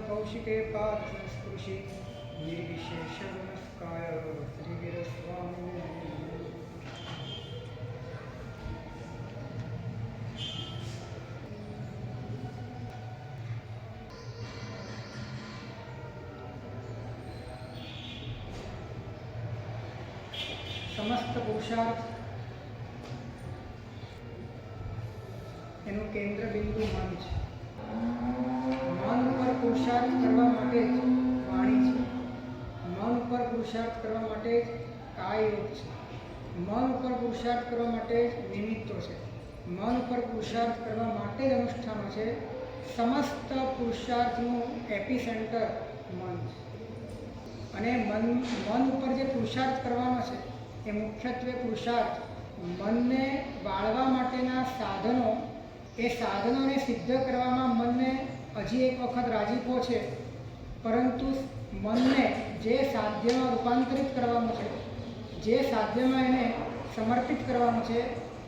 कौशिके पार्थस्पृशि निर्विशेषगुणस्काय श्रीवीरस्वामिने समस्त पुरुषार्थ एनु केंद्र बिंदु मन है। मन पर पुरुषार्थ करवा माटे वाणी है, मन पर पुरुषार्थ करवा माटे काय योग है, मन पर पुरुषार्थ करवा माटे निमित्तो है, मन पर पुरुषार्थ करवा माटे अनुष्ठानो है। समस्त पुरुषार्थनु एपिसेंटर मन है अने मन पर जे पुरुषार्थ करवानो है ए मुख्यत्वे पुरुषार्थ मन ने बाळवा माटेना साधनों ए साधनों ने सिद्ध करवामां मन ने हजी एक वखत राजीपो है, परंतु मन ने जे साध्य में रूपांतरित करवानुं छे, जे साध्य में एने समर्पित करवानुं छे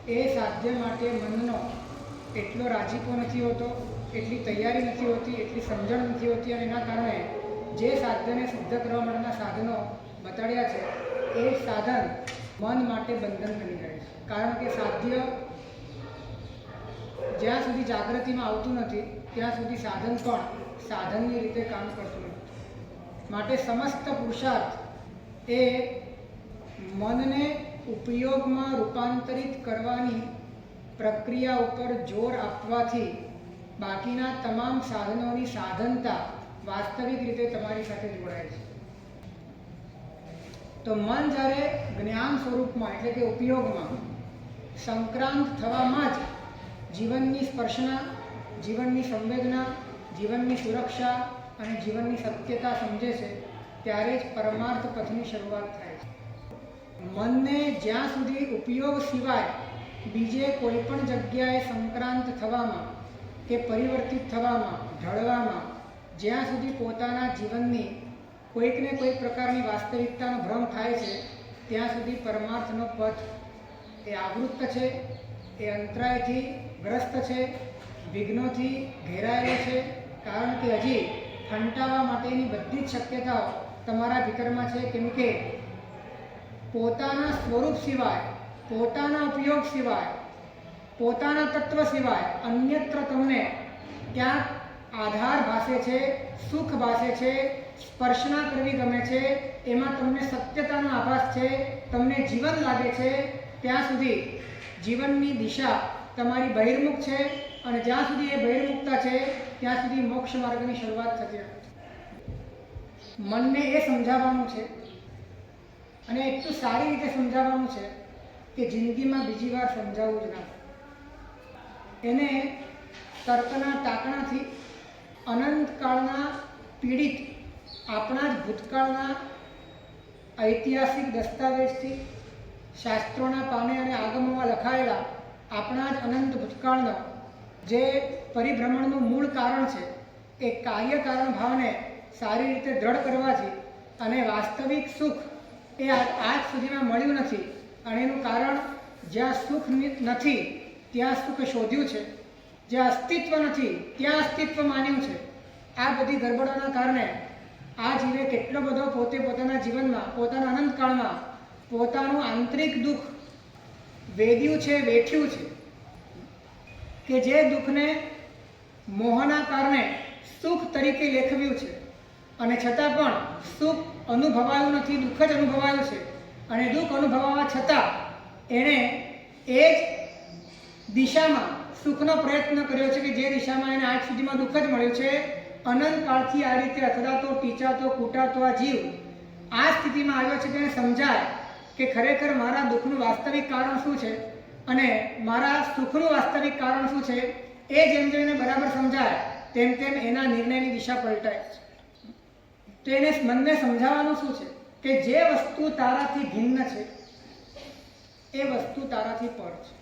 ए साध्य माटे मननो एटलो राजीपो नहीं होतो, एटली तैयारी नहीं होती, एटली समझण नहीं होती अने एना कारणे जे साध्य ने सिद्ध करवा माटेना साधनों बताड्या छे ए साधन मन माटे बंधन बनी जाए छे। कारण के साध्य ज्यां सुधी जागृति में आवतुं नथी त्यां सुधी साधन पण साधननी रीते काम करतुं नथी। माटे समस्त पुरुषार्थ ए मनने उपयोग में रूपांतरित करवानी प्रक्रिया उपर जोर आपवाथी बाकीना तमाम साधनोनी साधनता वास्तविक रीते तमारी साथे जोड़ाय छे। तो मन ज्यारे ज्ञान स्वरूप में एटले के उपयोग में संक्रांत थवामां ज जीवननी स्पर्शना, जीवननी संवेदना, जीवननी सुरक्षा और जीवननी सत्यता समझे से त्यारे ज परमार्थ पथनी शुरुआत थाय छे। मन ने ज्यां सुधी उपयोग सिवाय बीजे कोईपण जग्याए संक्रांत थवामां के परिवर्तित थवामां ढळवामां ज्यां सुधी पोताना जीवननी कोईक ने कोई प्रकारनी वास्तविकतानो भ्रम थाय छे त्यां सुधी परमार्थनो पथ ए आवृत्त छे, ए अंतरायथी ग्रस्त है, विघ्नों घेरायेलो है। कारण के हजी फंटावा माटेनी बधी ज शक्यताओ तमारा भीतर में है, केम के પોતાના સ્વરૂપ સિવાય, પોતાના ઉપયોગ સિવાય, પોતાના તત્વ સિવાય અન્યત્ર તમને ક્યાંક આધાર ભાસે છે, સુખ ભાસે છે, સ્પર્શના કરવી ગમે છે, એમાં તમને સત્યતાનો આભાસ છે, તમને જીવન લાગે છે, ત્યાં સુધી જીવનની દિશા તમારી બહિર્મુખ છે અને જ્યાં સુધી એ બહિર્મુખતા છે ત્યાં સુધી મોક્ષ માર્ગની શરૂઆત થતી નથી. મનને એ સમજાવવાનું છે અને એટલું સારી રીતે સમજાવવાનું છે કે જિંદગીમાં બીજી વાર સમજાવવું જ ના. એને તર્કના ટાંકણાથી અનંતકાળના પીડિત આપણા જ ભૂતકાળના ઐતિહાસિક દસ્તાવેજથી, શાસ્ત્રોના પાને અને આગમોમાં લખાયેલા આપણા જ અનંત ભૂતકાળનો જે પરિભ્રમણનું મૂળ કારણ છે એ કાર્યકારણ ભાવને સારી રીતે દ્રઢ કરવાથી અને વાસ્તવિક સુખ એ આજ સુધીમાં મળ્યું નથી અને એનું કારણ જ્યાં સુખ નથી ત્યાં સુખ શોધ્યું છે, જ્યાં અસ્તિત્વ નથી ત્યાં અસ્તિત્વ માન્યું છે. આ બધી ગરબડોના કારણે આ જીવે કેટલો બધો પોતે પોતાના જીવનમાં, પોતાના અનંતકાળમાં પોતાનું આંતરિક દુઃખ વેદ્યું છે, વેઠ્યું છે, કે જે દુઃખને મોહના કારણે સુખ તરીકે લેખવ્યું છે અને છતાં પણ સુખ અનુભવાયું નથી, દુઃખ જ અનુભવાયું છે. અને દુઃખ અનુભવવા છતાં એણે એ જ દિશામાં સુખનો પ્રયત્ન કર્યો છે કે જે દિશામાં એને આજ સુધીમાં દુઃખ જ મળ્યું છે. અનંતકાળથી આ રીતે અથડાતો, ટીચાતો, કૂટાતો આ જીવ આ સ્થિતિમાં આવ્યો છે કે એને સમજાય કે ખરેખર મારા દુઃખનું વાસ્તવિક કારણ શું છે અને મારા સુખનું વાસ્તવિક કારણ શું છે. એ જેમ જેમ એને બરાબર સમજાય તેમ તેમ એના નિર્ણયની દિશા પલટાય છે. તો એને મનને સમજાવવાનું શું છે કે જે વસ્તુ તારાથી ભિન્ન છે એ વસ્તુ તારાથી પર છે,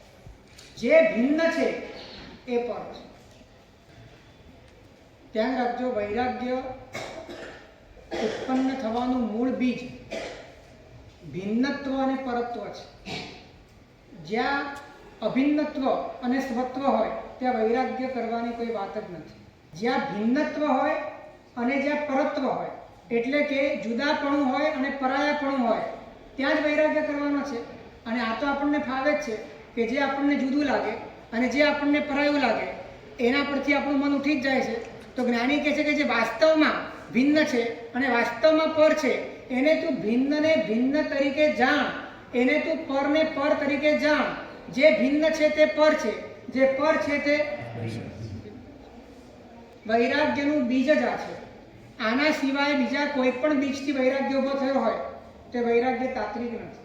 જે ભિન્ન છે એ પર છે. ધ્યાન રાખજો, વૈરાગ્ય ઉત્પન્ન થવાનું મૂળ બીજ ભિન્નત્વ અને પરત્વ છે. જ્યાં અભિન્નત્વ અને સ્વત્વ હોય ત્યાં વૈરાગ્ય કરવાની કોઈ વાત જ નથી. જ્યાં ભિન્નત્વ હોય અને જ્યાં પરત્વ હોય એટલે કે જુદાપણું હોય અને પરાયાપણું હોય ત્યાં જ વૈરાગ્ય કરવાનો છે. અને આ તો આપણને ફાવે જ છે કે જે આપણને જુદું લાગે અને જે આપણને પરાયું લાગે એના પરથી આપણું મન ઉઠી જ જાય છે. તો જ્ઞાની કહે છે કે જે વાસ્તવમાં ભિન્ન છે અને વાસ્તવમાં પર છે એને તું ભિન્નને ભિન્ન તરીકે જાણ, એને તું પરને પર તરીકે જાણ. જે ભિન્ન છે તે પર છે, જે પર છે તે વૈરાગ્યનું બીજ જ આ છે. આના સિવાય બીજા કોઈ પણ બીજથી વૈરાગ્ય ઉભો થયો હોય તે વૈરાગ્ય તાત્વિક નથી.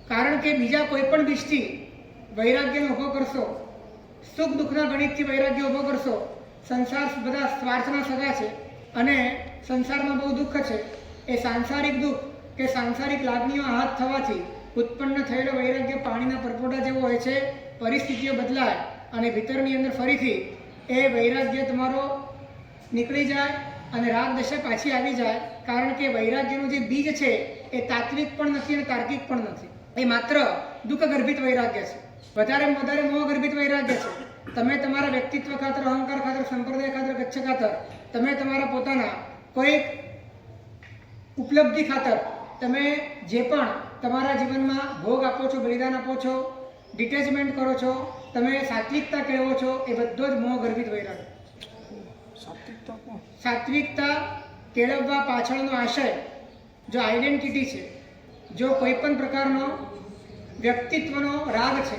કારણ કે બીજા કોઈ પણ બીજથી વૈરાગ્યનો ઉભો કરશો, સુખ દુઃખના ગણિતથી વૈરાગ્ય ઉભો કરશો, સંસાર બધા સ્વાર્થના સગા છે અને સંસારમાં બહુ દુઃખ છે, એ સાંસારિક દુઃખ કે સાંસારિક લાગણીઓ હાથ થવાથી ઉત્પન્ન થયેલો વૈરાગ્ય પાણીના પરપોટા જેવો હોય છે. પરિસ્થિતિઓ બદલાય અને ભીતરની અંદર ફરીથી એ વૈરાગ્ય તમારો નીકળી જાય અને રાગ દશા પાછી આવી જાય. કારણ કે વૈરાગ્યનું જે બીજ છે એ તાત્વિક પણ નથી અને તાર્કિક પણ નથી. એ માત્ર દુઃખ ગર્ભિત વૈરાગ્ય છે, વધારેમાં વધારે મોહ ગર્ભિત વૈરાગ્ય છે. તમે તમારા વ્યક્તિત્વ ખાતર, અહંકાર ખાતર, સંપ્રદાય ખાતર, ગચ્છ ખાતર, તમે તમારા પોતાના કોઈ ઉપલબ્ધિ ખાતર તમે જે પણ તમારા જીવનમાં ભોગ આપો છો, બલિદાન આપો છો, ડિટેચમેન્ટ કરો છો, તમે સાત્વિકતા કહેવો છો, એ બધો જ મોહ ગર્ભિત વૈરાગ્ય. સાત્વિકતા કેળવવા પાછળનો આશય જો આઈડેન્ટિટી છે, જો કોઈ પણ પ્રકારનો વ્યક્તિત્વનો રાગ છે,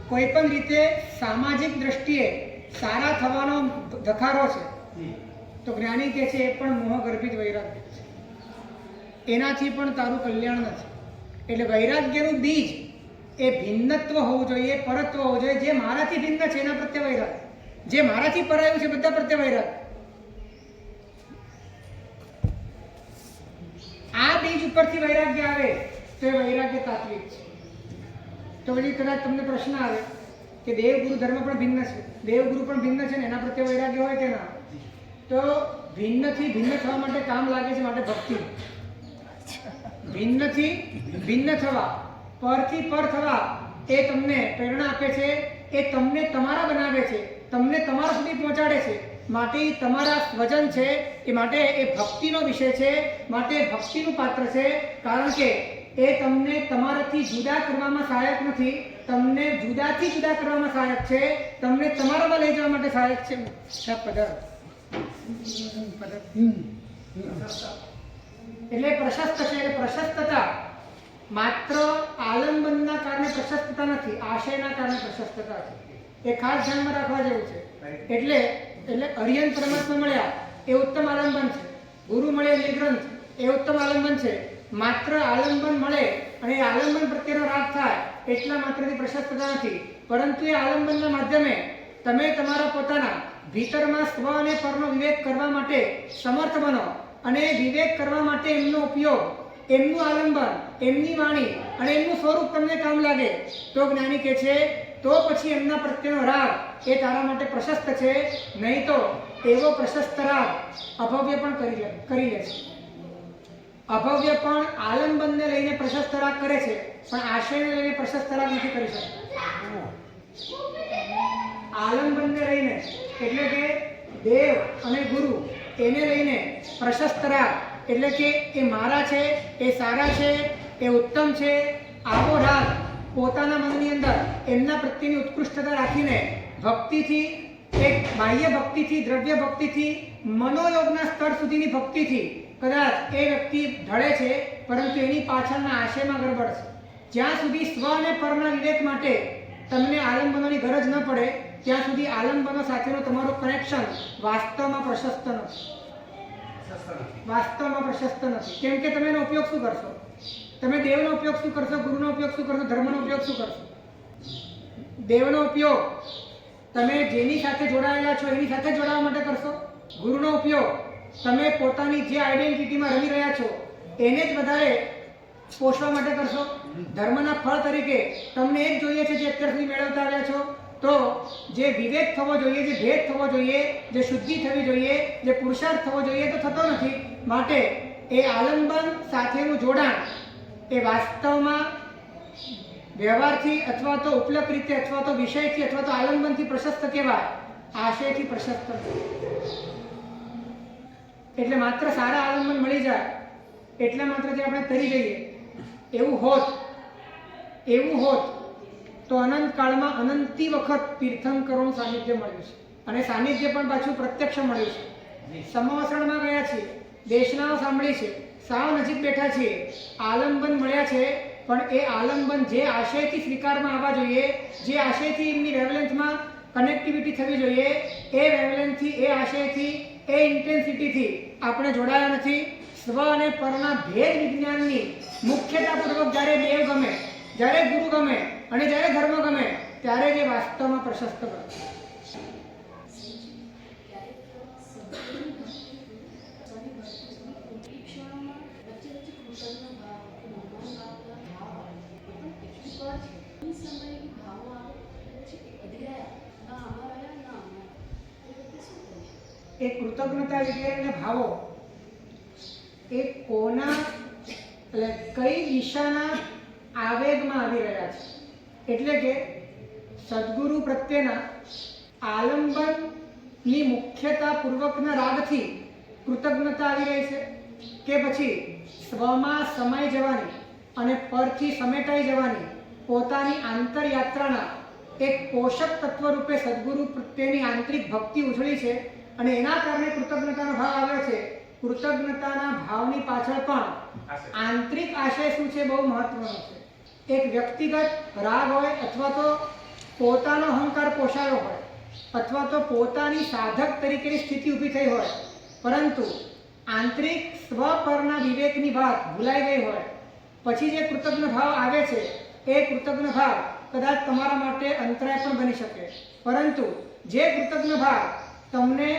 કોઈ પણ રીતે સામાજિક દ્રષ્ટિએ સારા થવાનો ધખારો છે, તો જ્ઞાની કહે છે એ પણ મોહ ગર્ભિત વૈરાગ્ય છે. એનાથી પણ તારું કલ્યાણ નથી. એટલે વૈરાગ્યનું બીજ એ ભિન્નત્વ હોવું જોઈએ, પરત્વ હોવું જોઈએ. જે મારાથી ભિન્ન છે એના પ્રત્યે વૈરાગ્ય, જે મારાથી પરાયું છે બધા પ્રત્યે વૈરાગ્ય. આ બીજ ઉપરથી વૈરાગ્ય આવે તો એ વૈરાગ્ય તાત્વિક છે. તો પછી કદાચ તમને પ્રશ્ન આવે કે દેવગુરુ ધર્મ પણ ભિન્ન છે, દેવગુરુ પણ ભિન્ન છે ને એના પ્રત્યે વૈરાગ્ય હોય કે ના? તો ભિન્નથી ભિન્ન થવા માટે કામ લાગે છે, માટે ભક્તિ. ભિન્નથી ભિન્ન થવા, પરથી પર થવા એ તમને પ્રેરણા આપે છે, એ તમને તમારા બનાવે છે, તમને તમારા સુધી પહોંચાડે છે. માટે તમારા સ્વજન છે, એ માટે એ ભક્તિનો વિષય છે, માટે ભક્તિનું પાત્ર છે. કારણ કે એ તમને તમારાથી જુદા કરવામાં સહાયક નથી, તમને જુદાથી જુદા કરવામાં સહાયક છે, તમને તમારામાં લઈ જવા માટે સહાયક છે. એટલે પ્રશસ્ત છે. એટલે પ્રશસ્તતા માત્ર આલંબનના કારણે પ્રશસ્તતા નથી, આશયના કારણે પ્રશસ્તતા છે. એ ખાસ ધ્યાનમાં રાખવા જેવું છે. એટલે અરિયન પરમાત્મા મળ્યા એ ઉત્તમ આલંબન છે, ગુરુ મળે નિગ્રંથ એ ઉત્તમ આલંબન છે. માત્ર આલંબન મળે અને એ આલંબન પ્રત્યેનો રાગ થાય એટલા માત્રથી પ્રશસ્તતા નથી, પરંતુ એ આલંબનના માધ્યમે તમે તમારા પોતાના ભીતરમાં સ્વ અને પરનો વિવેક કરવા માટે સમર્થ બનો, અને વિવેક કરવા માટે એમનો ઉપયોગ, એમનું આલંબન, એમની વાણી અને એમનું સ્વરૂપ તમને કામ લાગે તો જ્ઞાની કહે છે તો પછી એમના પ્રત્યેનો રાગ એ તારા માટે પ્રશસ્ત છે. નહીં તો એવો પ્રશસ્ત રાગ અભવ્ય પણ કરી લે છે. અભવ્ય પણ આલંબનને લઈને પ્રશસ્ત રાગ કરે છે, પણ આશયને લઈને પ્રશસ્ત રાગ નથી કરી શકતો. આલંબનને લઈને એટલે કે દેવ અને ગુરુ એને લઈને પ્રશસ્ત રાગ એટલે કે એ મારા છે, એ સારા છે, એ ઉત્તમ છે, આવો રાગ પોતાના મનની અંદર એમના પ્રત્યેની ઉત્કૃષ્ટતા રાખીને ભક્તિથી, એક બાહ્ય ભક્તિથી, દ્રવ્ય ભક્તિથી, મનોયોગના સ્તર સુધીની ભક્તિથી કદાચ એ વ્યક્તિ ઢળે છે, પરંતુ એની પાછળના આશયમાં ગડબડ છે. જ્યાં સુધી સ્વ અને પરના વિવેક માટે તમને આલંબનોની ગરજ ન પડે ત્યાં સુધી આલંબનો સાથેનો તમારો કનેક્શન વાસ્તવમાં પ્રશસ્ત નથી. વાસ્તવમાં પ્રશસ્ત નથી. કેમ કે તમે એનો ઉપયોગ શું કરશો? તમે દેવનો ઉપયોગ શું કરશો? ગુરુનો ઉપયોગ શું કરશો? ધર્મનો ઉપયોગ શું કરશો? દેવનો ઉપયોગ તમે જેની સાથે જોડાયેલા છો એની સાથે જોડાવા માટે કરશો. ગુરુનો ઉપયોગ તમે પોતાની જે આઈડેન્ટિટીમાં રમી રહ્યા છો એને જ વધારે પોષવા માટે કરશો. ધર્મના ફળ તરીકે તમને એ જ જોઈએ છે જે અત્યાર સુધી મેળવતા આવ્યા છો. તો જે વિવેક થવો જોઈએ, જે ભેદ થવો જોઈએ, જે શુદ્ધિ થવી જોઈએ, જે પુરુષાર્થ થવો જોઈએ તો થતો નથી. માટે એ આલંબન સાથેનું જોડાણ એ વાસ્તવમાં વ્યવહારથી અથવા તો ઉપલબ્ધ રીતે અથવા તો વિષયથી અથવા તો આલંબનથી પ્રશસ્ત કહેવાય, આશયથી પ્રશસ્ત. એટલે માત્ર સારા આલંબન મળી જાય એટલા માત્રથી આપણે તરી જઈએ એવું હોત તો અનંત કાળમાં અનંતી વખત તીર્થંકરોનું સાનિધ્ય મળ્યું છે, અને સાનિધ્ય પણ પાછું પ્રત્યક્ષ મળ્યું છે. સમવસરણમાં ગયા છીએ, દેશનાઓ સાંભળી છે, સાવ નજીક બેઠા છીએ, આલંબન મળ્યા છે, પણ એ આલંબન જે આશયથી સ્વીકારમાં આવવા જોઈએ, જે આશયથી એમની વેવલેન્થમાં કનેક્ટિવિટી થવી જોઈએ, એ વેવલેન્થથી, એ આશયથી, એ ઇન્ટેન્સિટીથી આપણે જોડાયા નથી. સ્વ અને પરના ભેદ વિજ્ઞાનની મુખ્યતાપૂર્વક જ્યારે દેવ ગમે, જ્યારે ગુરુ ગમે અને જ્યારે ધર્મ ગમે ત્યારે જે વાસ્તવમાં પ્રશસ્ત બને. એ કૃતજ્ઞતા વગેરેના ભાવો એ કોના એટલે કઈ દિશાના આવેગમાં આવી રહ્યા છે? એટલે કે સદગુરુ પ્રત્યેના આલંબનની મુખ્યતા પૂર્વકના રાગથી કૃતજ્ઞતા આવી રહી છે, કે પછી સ્વમાં સમાઈ જવાની અને પરથી સમેટાઈ જવાની પોતાની આંતરયાત્રાના એક પોષક તત્વ રૂપે સદગુરુ પ્રત્યેની આંતરિક ભક્તિ ઉછળી છે અને એના કારણે કૃતજ્ઞતાનો ભાવ આવ્યો છે. કૃતજ્ઞતાના ભાવની પાછળ પણ આંતરિક આશય શું છે બહુ મહત્વનો છે. એક વ્યક્તિગત રાગ હોય અથવા તો પોતાનો અહંકાર પોષાયો હોય અથવા તો પોતાની સાધક તરીકેની સ્થિતિ ઊભી થઈ હોય, પરંતુ આંતરિક સ્વ પરના વિવેકની વાત ભૂલાઈ ગઈ હોય, પછી જે કૃતજ્ઞ ભાવ આવે છે એ કૃતજ્ઞ ભાવ કદાચ તમારા માટે અંતરાય પણ બની શકે. પરંતુ જે કૃતજ્ઞ ભાવ તમને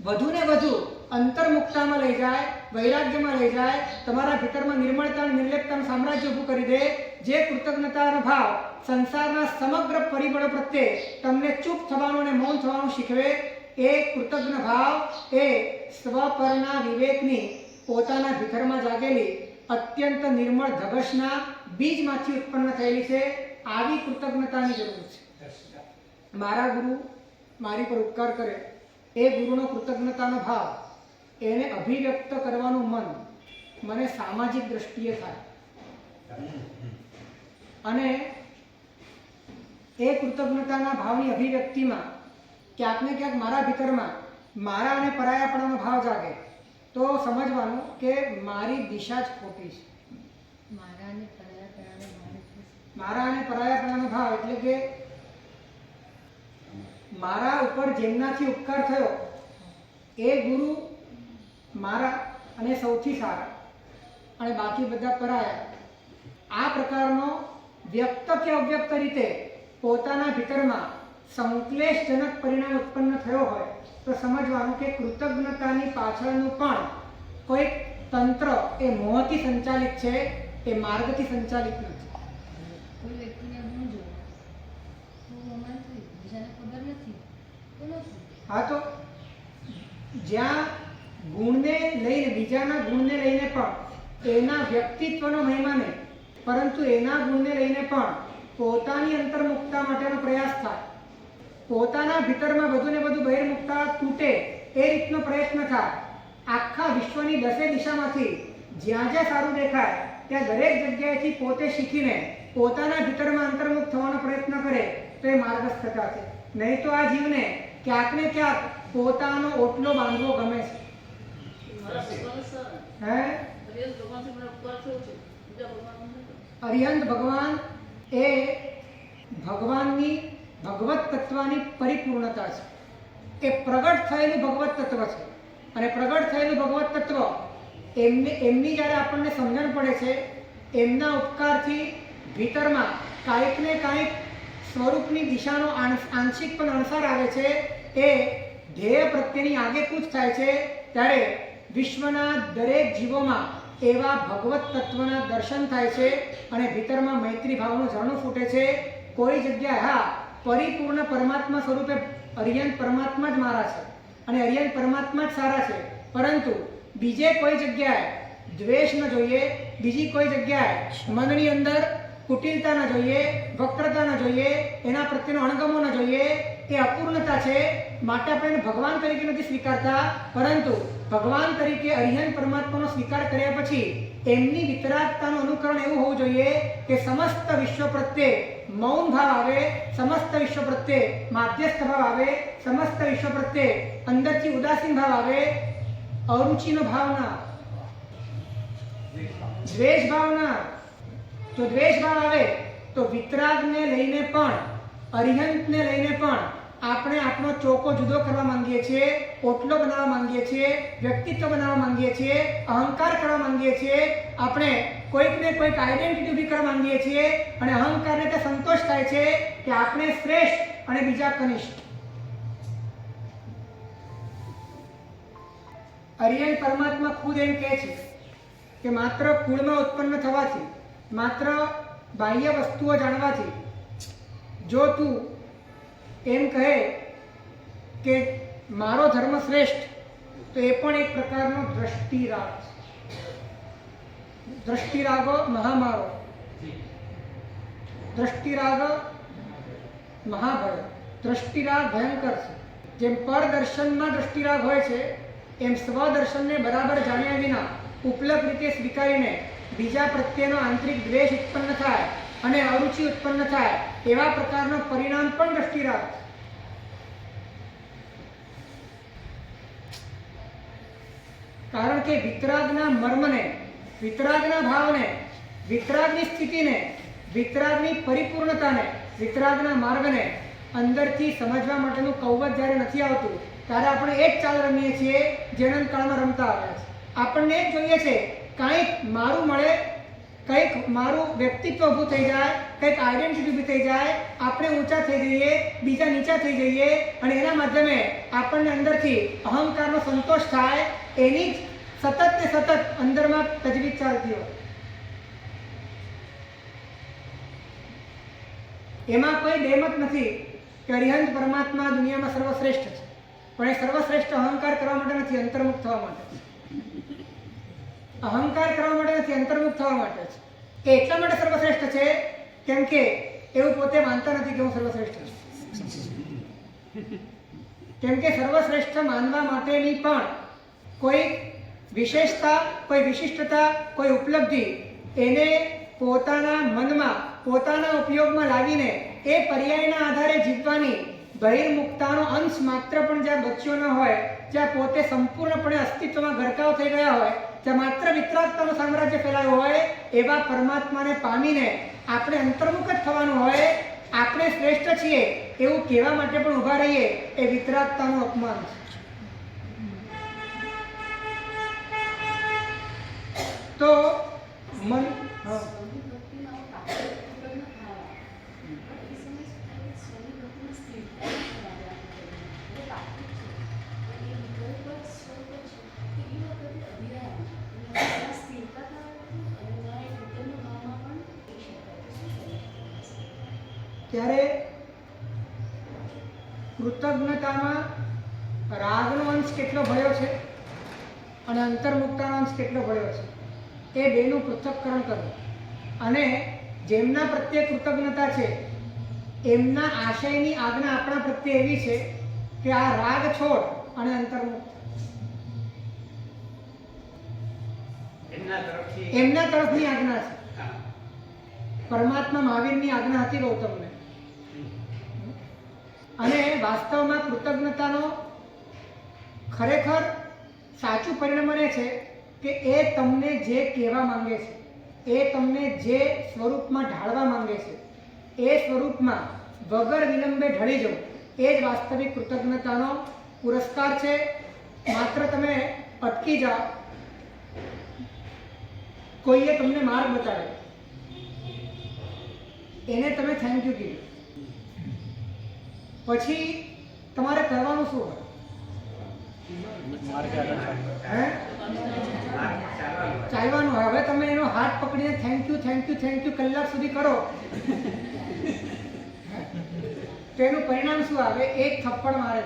વધુ ને વધુ અંતર્મુક્તામાં લઈ જાય, વૈરાગ્યમાં લઈ જાય, તમારા ભીતરમાં નિર્મળતા અને નિર્લેપતાનું સામ્રાજ્ય ઊભું કરી દે, જે કૃતજ્ઞતાનો ભાવ સંસારના સમગ્ર પરિબળો પ્રત્યે તમને ચૂપ થવાનું અને મૌન થવાનું શીખવે, એ કૃતજ્ઞ ભાવ એ સ્વપરના વિવેકની પોતાના ભીતરમાં જાગેલી અત્યંત નિર્મળ ધગશના બીજમાંથી ઉત્પન્ન થયેલી છે. આવી કૃતજ્ઞતાની જરૂર છે. મારા ગુરુ મારી પર ઉપકાર કરે એ ગુરુનો કૃતજ્ઞતાનો ભાવ એને અભિવ્યક્ત કરવાનું મન મને સામાજિક દ્રષ્ટિએ થાય અને એ કૃતજ્ઞતાના ભાવની અભિવ્યક્તિમાં ક્યાંક ને ક્યાંક મારા ભીતરમાં મારા અને પરાયાપણાનો ભાવ જાગે તો સમજવાનું કે મારી દિશા જ ખોટી છે. મારા અને પરાયાપણાનો ભાવ એટલે કે મારા ઉપર જેમનાથી ઉપકાર થયો એ ગુરુ મારા અને સૌથી સારા અને બાકી બધા પરાયા. આ પ્રકારનો વ્યક્ત કે અવ્યક્ત રીતે પોતાના ભીતરમાં સંશ્લેષજનક પરિણામ ઉત્પન્ન થયો હોય તો સમજવાનું કે કૃતજ્ઞતાની પાછળનું પણ કોઈક તંત્ર એ મોહથી સંચાલિત છે, એ માર્ગથી સંચાલિત નથી. કોઈ વ્યક્તિને ગુણ જો તો અમારે બીજાને ખબર નથી તો નથી. હા, તો જ્યાં ગુણને લઈને બીજાના ગુણને લઈને પણ એના વ્યક્તિત્વનો મહિમા નહીં, પરંતુ એના ગુણને લઈને પણ પોતાની અંતર્મુક્તતા માટેનો પ્રયાસ થાય, પોતાના ભીતરમાં બધું ને બધું બહિર્મુક્તતા તૂટે એ રીતનો પ્રયત્ન થાય. આખા વિશ્વની 10 દિશામાંથી જ્યાં જ્યાં સારું દેખાય ત્યાં દરેક જગ્યાએથી પોતે શીખીને પોતાના ભીતરમાં અંતર્મુક્ત થવાનો પ્રયત્ન કરે તો એ માર્ગસ્થતા છે. નહીં તો આ જીવને ક્યાંક ને ક્યાંક પોતાનો ઓટલો બાંધવો ગમે છે. હે, અરિહંત ભગવાન એ ભગવાનની ભગવત તત્વની પરિપૂર્ણતા છે. એ પ્રગટ થયેલું ભગવત તત્વ છે અને પ્રગટ થયેલું ભગવત તત્વ એમની જ્યારે આપણને સમજણ પડે છે, એમના ઉપકારથી ભીતરમાં કાંઈક ને કાંઈક સ્વરૂપની દિશાનો આંશિક પણ અણસાર આવે છે, એ ધ્યેય પ્રત્યેની આગેકૂચ થાય છે, ત્યારે વિશ્વના દરેક જીવોમાં એવા ભગવત તત્વના દર્શન થાય છે અને ભીતરમાં મૈત્રી ભાવનું ઝરણું ફૂટે છે. કોઈ જગ્યાએ હા, પરિપૂર્ણ પરમાત્મા સ્વરૂપે અરિહંત પરમાત્મા જ મારા છે અને અરિહંત પરમાત્મા જ સારા છે, પરંતુ બીજે કોઈ જગ્યાએ દ્વેષ ન જોઈએ, બીજી કોઈ જગ્યાએ મનની અંદર કુટિલતા ન જોઈએ, વક્રતા ન જોઈએ, એના પ્રત્યેનો અણગમો ન જોઈએ. એ અપૂર્ણતા છે. માટે આપણે એને ભગવાન તરીકે નથી સ્વીકારતા, પરંતુ ભગવાન તરીકે અરિહંત પરમાત્માનો સ્વીકાર કર્યા પછી એમની વિતરાગતાનું અનુકરણ એવું હોવું જોઈએ કે સમસ્ત વિશ્વ પ્રત્યે મૌન ભાવ આવે, સમસ્ત વિશ્વ પ્રત્યે માધ્યસ્થ ભાવ આવે, સમસ્ત વિશ્વ પ્રત્યે અંદરથી ઉદાસીન ભાવ આવે, અરુચિનો ભાવ ના, દ્વેષ ભાવ ના. જો દ્વેષ ભાવ આવે તો વિતરાગને લઈને પણ, અરિહંતને લઈને પણ આપણે આપણો ચોકો જુદો કરવા માંગીએ છીએ, ઓટલો બનાવવા માંગીએ છીએ, વ્યક્તિત્વ બનાવવા માંગીએ છીએ, અહંકાર કરવા માંગીએ છીએ, આપણે કોઈક ને કોઈક આઈડેન્ટિટી ઊભી કરવા માંગીએ છીએ અને અહંકારને તે સંતોષ થાય છે કે આપણે શ્રેષ્ઠ અને બીજા કનિષ્ઠ. અરિહંત પરમાત્મા ખુદ એમ કહે છે કે માત્ર કુળમાં ઉત્પન્ન થવાથી, માત્ર બાહ્ય વસ્તુઓ જાણવાથી જો તું એમ કહે કે મારો ધર્મ શ્રેષ્ઠ, તો એ પણ એક પ્રકારનો દ્રષ્ટિરાગ છે. દ્રષ્ટિરાગો મહામારો, દ્રષ્ટિરાગ મહાભય. દ્રષ્ટિરાગ ભયંકર છે. જેમ પરદર્શનમાં દ્રષ્ટિરાગ હોય છે, એમ સ્વદર્શનને બરાબર જાણ્યા વિના ઉપલબ્ધ રીતે સ્વીકારીને બીજા પ્રત્યેનો આંતરિક દ્વેષ ઉત્પન્ન થાય અને અરુચિ ઉત્પન્ન થાય, એવા પ્રકારનો પરિણામ પણ દ્રષ્ટિરાગ. કારણ કે વિતરાગના મર્મને, વિતરાગના ભાવને, વિતરાગની સ્થિતિને, વિતરાગની પરિપૂર્ણતાને, વિતરાગના માર્ગને અંદરથી સમજવા માટેનું કૌવત જ્યારે નથી આવતું, ત્યારે આપણે એ જ ચાલ રમીએ છીએ જે અનંતકાળમાં રમતા આવ્યા છે. આપણને એ જ જોઈએ છે કંઈક મારું મળે, કંઈક મારું વ્યક્તિત્વ ઊભું થઈ જાય, કંઈક આઈડેન્ટિટી ઊભી થઈ જાય, આપણે ઊંચા થઈ જઈએ, બીજા નીચા થઈ જઈએ અને એના માધ્યમે આપણને અંદરથી અહંકારનો સંતોષ થાય. એની જ સતત ને સતત અંદરમાં તજવીજ ચાલતી હોય. એમાં કોઈ બેમત નથી કે અરિહંત પરમાત્મા દુનિયામાં સર્વશ્રેષ્ઠ છે, પણ એ સર્વશ્રેષ્ઠ અહંકાર કરવા માટે નથી, અંતર્મુખ થવા માટે છે. અહંકાર કરવા માટે નથી, અંતર્મુખ થવા માટે છે. એ એટલા માટે સર્વશ્રેષ્ઠ છે કેમ કે એવું પોતે માનતા નથી કે હું સર્વશ્રેષ્ઠ છું. કેમ કે સર્વશ્રેષ્ઠ માનવા માટેની પણ કોઈ વિશેષતા, કોઈ વિશિષ્ટતા, કોઈ ઉપલબ્ધિ એને પોતાના મનમાં, પોતાના ઉપયોગમાં લાવીને એ પર્યાયના આધારે જીવવાની બહિર્મુક્તાનો અંશ માત્ર પણ જ્યાં બચ્યો ન હોય, જ્યાં પોતે સંપૂર્ણપણે અસ્તિત્વમાં ગરકાવ થઈ ગયા હોય, જ્યાં માત્ર વિતરાગતાનું સામ્રાજ્ય ફેલાયું હોય, એવા પરમાત્માને પામીને આપણે અંતર્મુખ જ થવાનું હોય. આપણે શ્રેષ્ઠ છીએ એવું કહેવા માટે પણ ઊભા રહીએ એ વિતરાગતાનું અપમાન છે. તો મન ત્યારે કૃતજ્ઞતામાં રાગનો અંશ કેટલો ભયો છે અને અંતર્મુક્તાનો અંશ કેટલો ભયો છે, એ બેનું પૃથ્થકરણ કરવું. અને જેમના પ્રત્યે કૃતજ્ઞતા છે એમના આશયની આજ્ઞા આપણા પ્રત્યે એવી છે કે આ રાગ છોડ અને અંતર્મુક્ત. એમના તરફની આજ્ઞા છે. પરમાત્મા મહાવીરની આજ્ઞા હતી ગૌતમને. અને વાસ્તવમાં કૃતજ્ઞતાનો ખરેખર સાચું પરિણામ એ છે કે એ તમને જે કહેવા માંગે છે, એ તમને જે સ્વરૂપમાં ઢાળવા માંગે છે, એ સ્વરૂપમાં વગર વિલંબે ઢળી જવું, એ જ વાસ્તવિક કૃતજ્ઞતાનો પુરસ્કાર છે. માત્ર તમે અટકી જાઓ, કોઈએ તમને માર્ગ બતાવ્યો, એને તમે થેન્ક યુ કીધું, પછી તમારે કરવાનું શું હોય? ચાલવાનું હોય. હવે તમે એનો હાથ પકડીને thank you thank you thank you કલાક સુધી કરો તો એનું પરિણામ શું આવે? એક થપ્પડ મારે.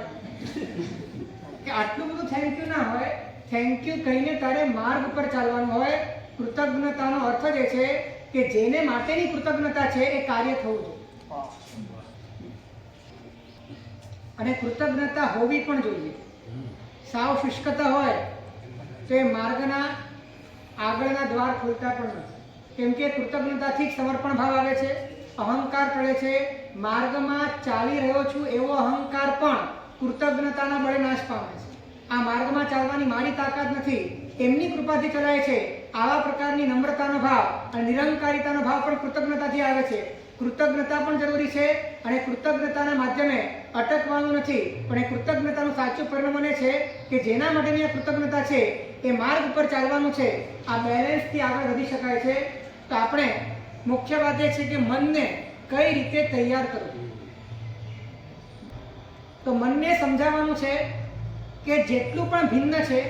કે આટલું બધું થેન્ક યુ ના હોય. થેન્ક યુ કહીને તારે માર્ગ ઉપર ચાલવાનું હોય. કૃતજ્ઞતાનો અર્થ જ છે કે જેને માટેની કૃતજ્ઞતા છે એ કાર્ય થવું જોઈએ. અને કૃતજ્ઞતા હોવી પણ જોઈએ. સાવ શુષ્કતા હોય તો એ માર્ગના આગળના દ્વાર ખોલતા પણ નથી. કેમ કે કૃતજ્ઞતાથી જ સમર્પણ ભાવ આવે છે, અહંકાર ટળે છે. માર્ગમાં ચાલી રહ્યો છું એવો અહંકાર પણ કૃતજ્ઞતાના બળે નાશ પામે છે. આ માર્ગમાં ચાલવાની મારી તાકાત નથી, એમની કૃપાથી ચલાય છે. આવા પ્રકારની નમ્રતાનો ભાવ અને નિરંકારિતાનો ભાવ પણ કૃતજ્ઞતાથી આવે છે. કૃતજ્ઞતા પણ જરૂરી છે અને કૃતજ્ઞતાના માધ્યમે અટકવાનું નથી. પણ એ કૃતજ્ઞતાનું સાચું પરિણામ એ છે કે જેના માટેની આ કૃતજ્ઞતા છે એ માર્ગ ઉપર ચાલવાનું છે. આ બેલેન્સથી આગળ વધી શકાય છે. તો આપણે મુખ્ય વાત એ છે કે મનને કઈ રીતે તૈયાર કરવું. તો મનને સમજાવવાનું છે કે જેટલું પણ ભિન્ન છે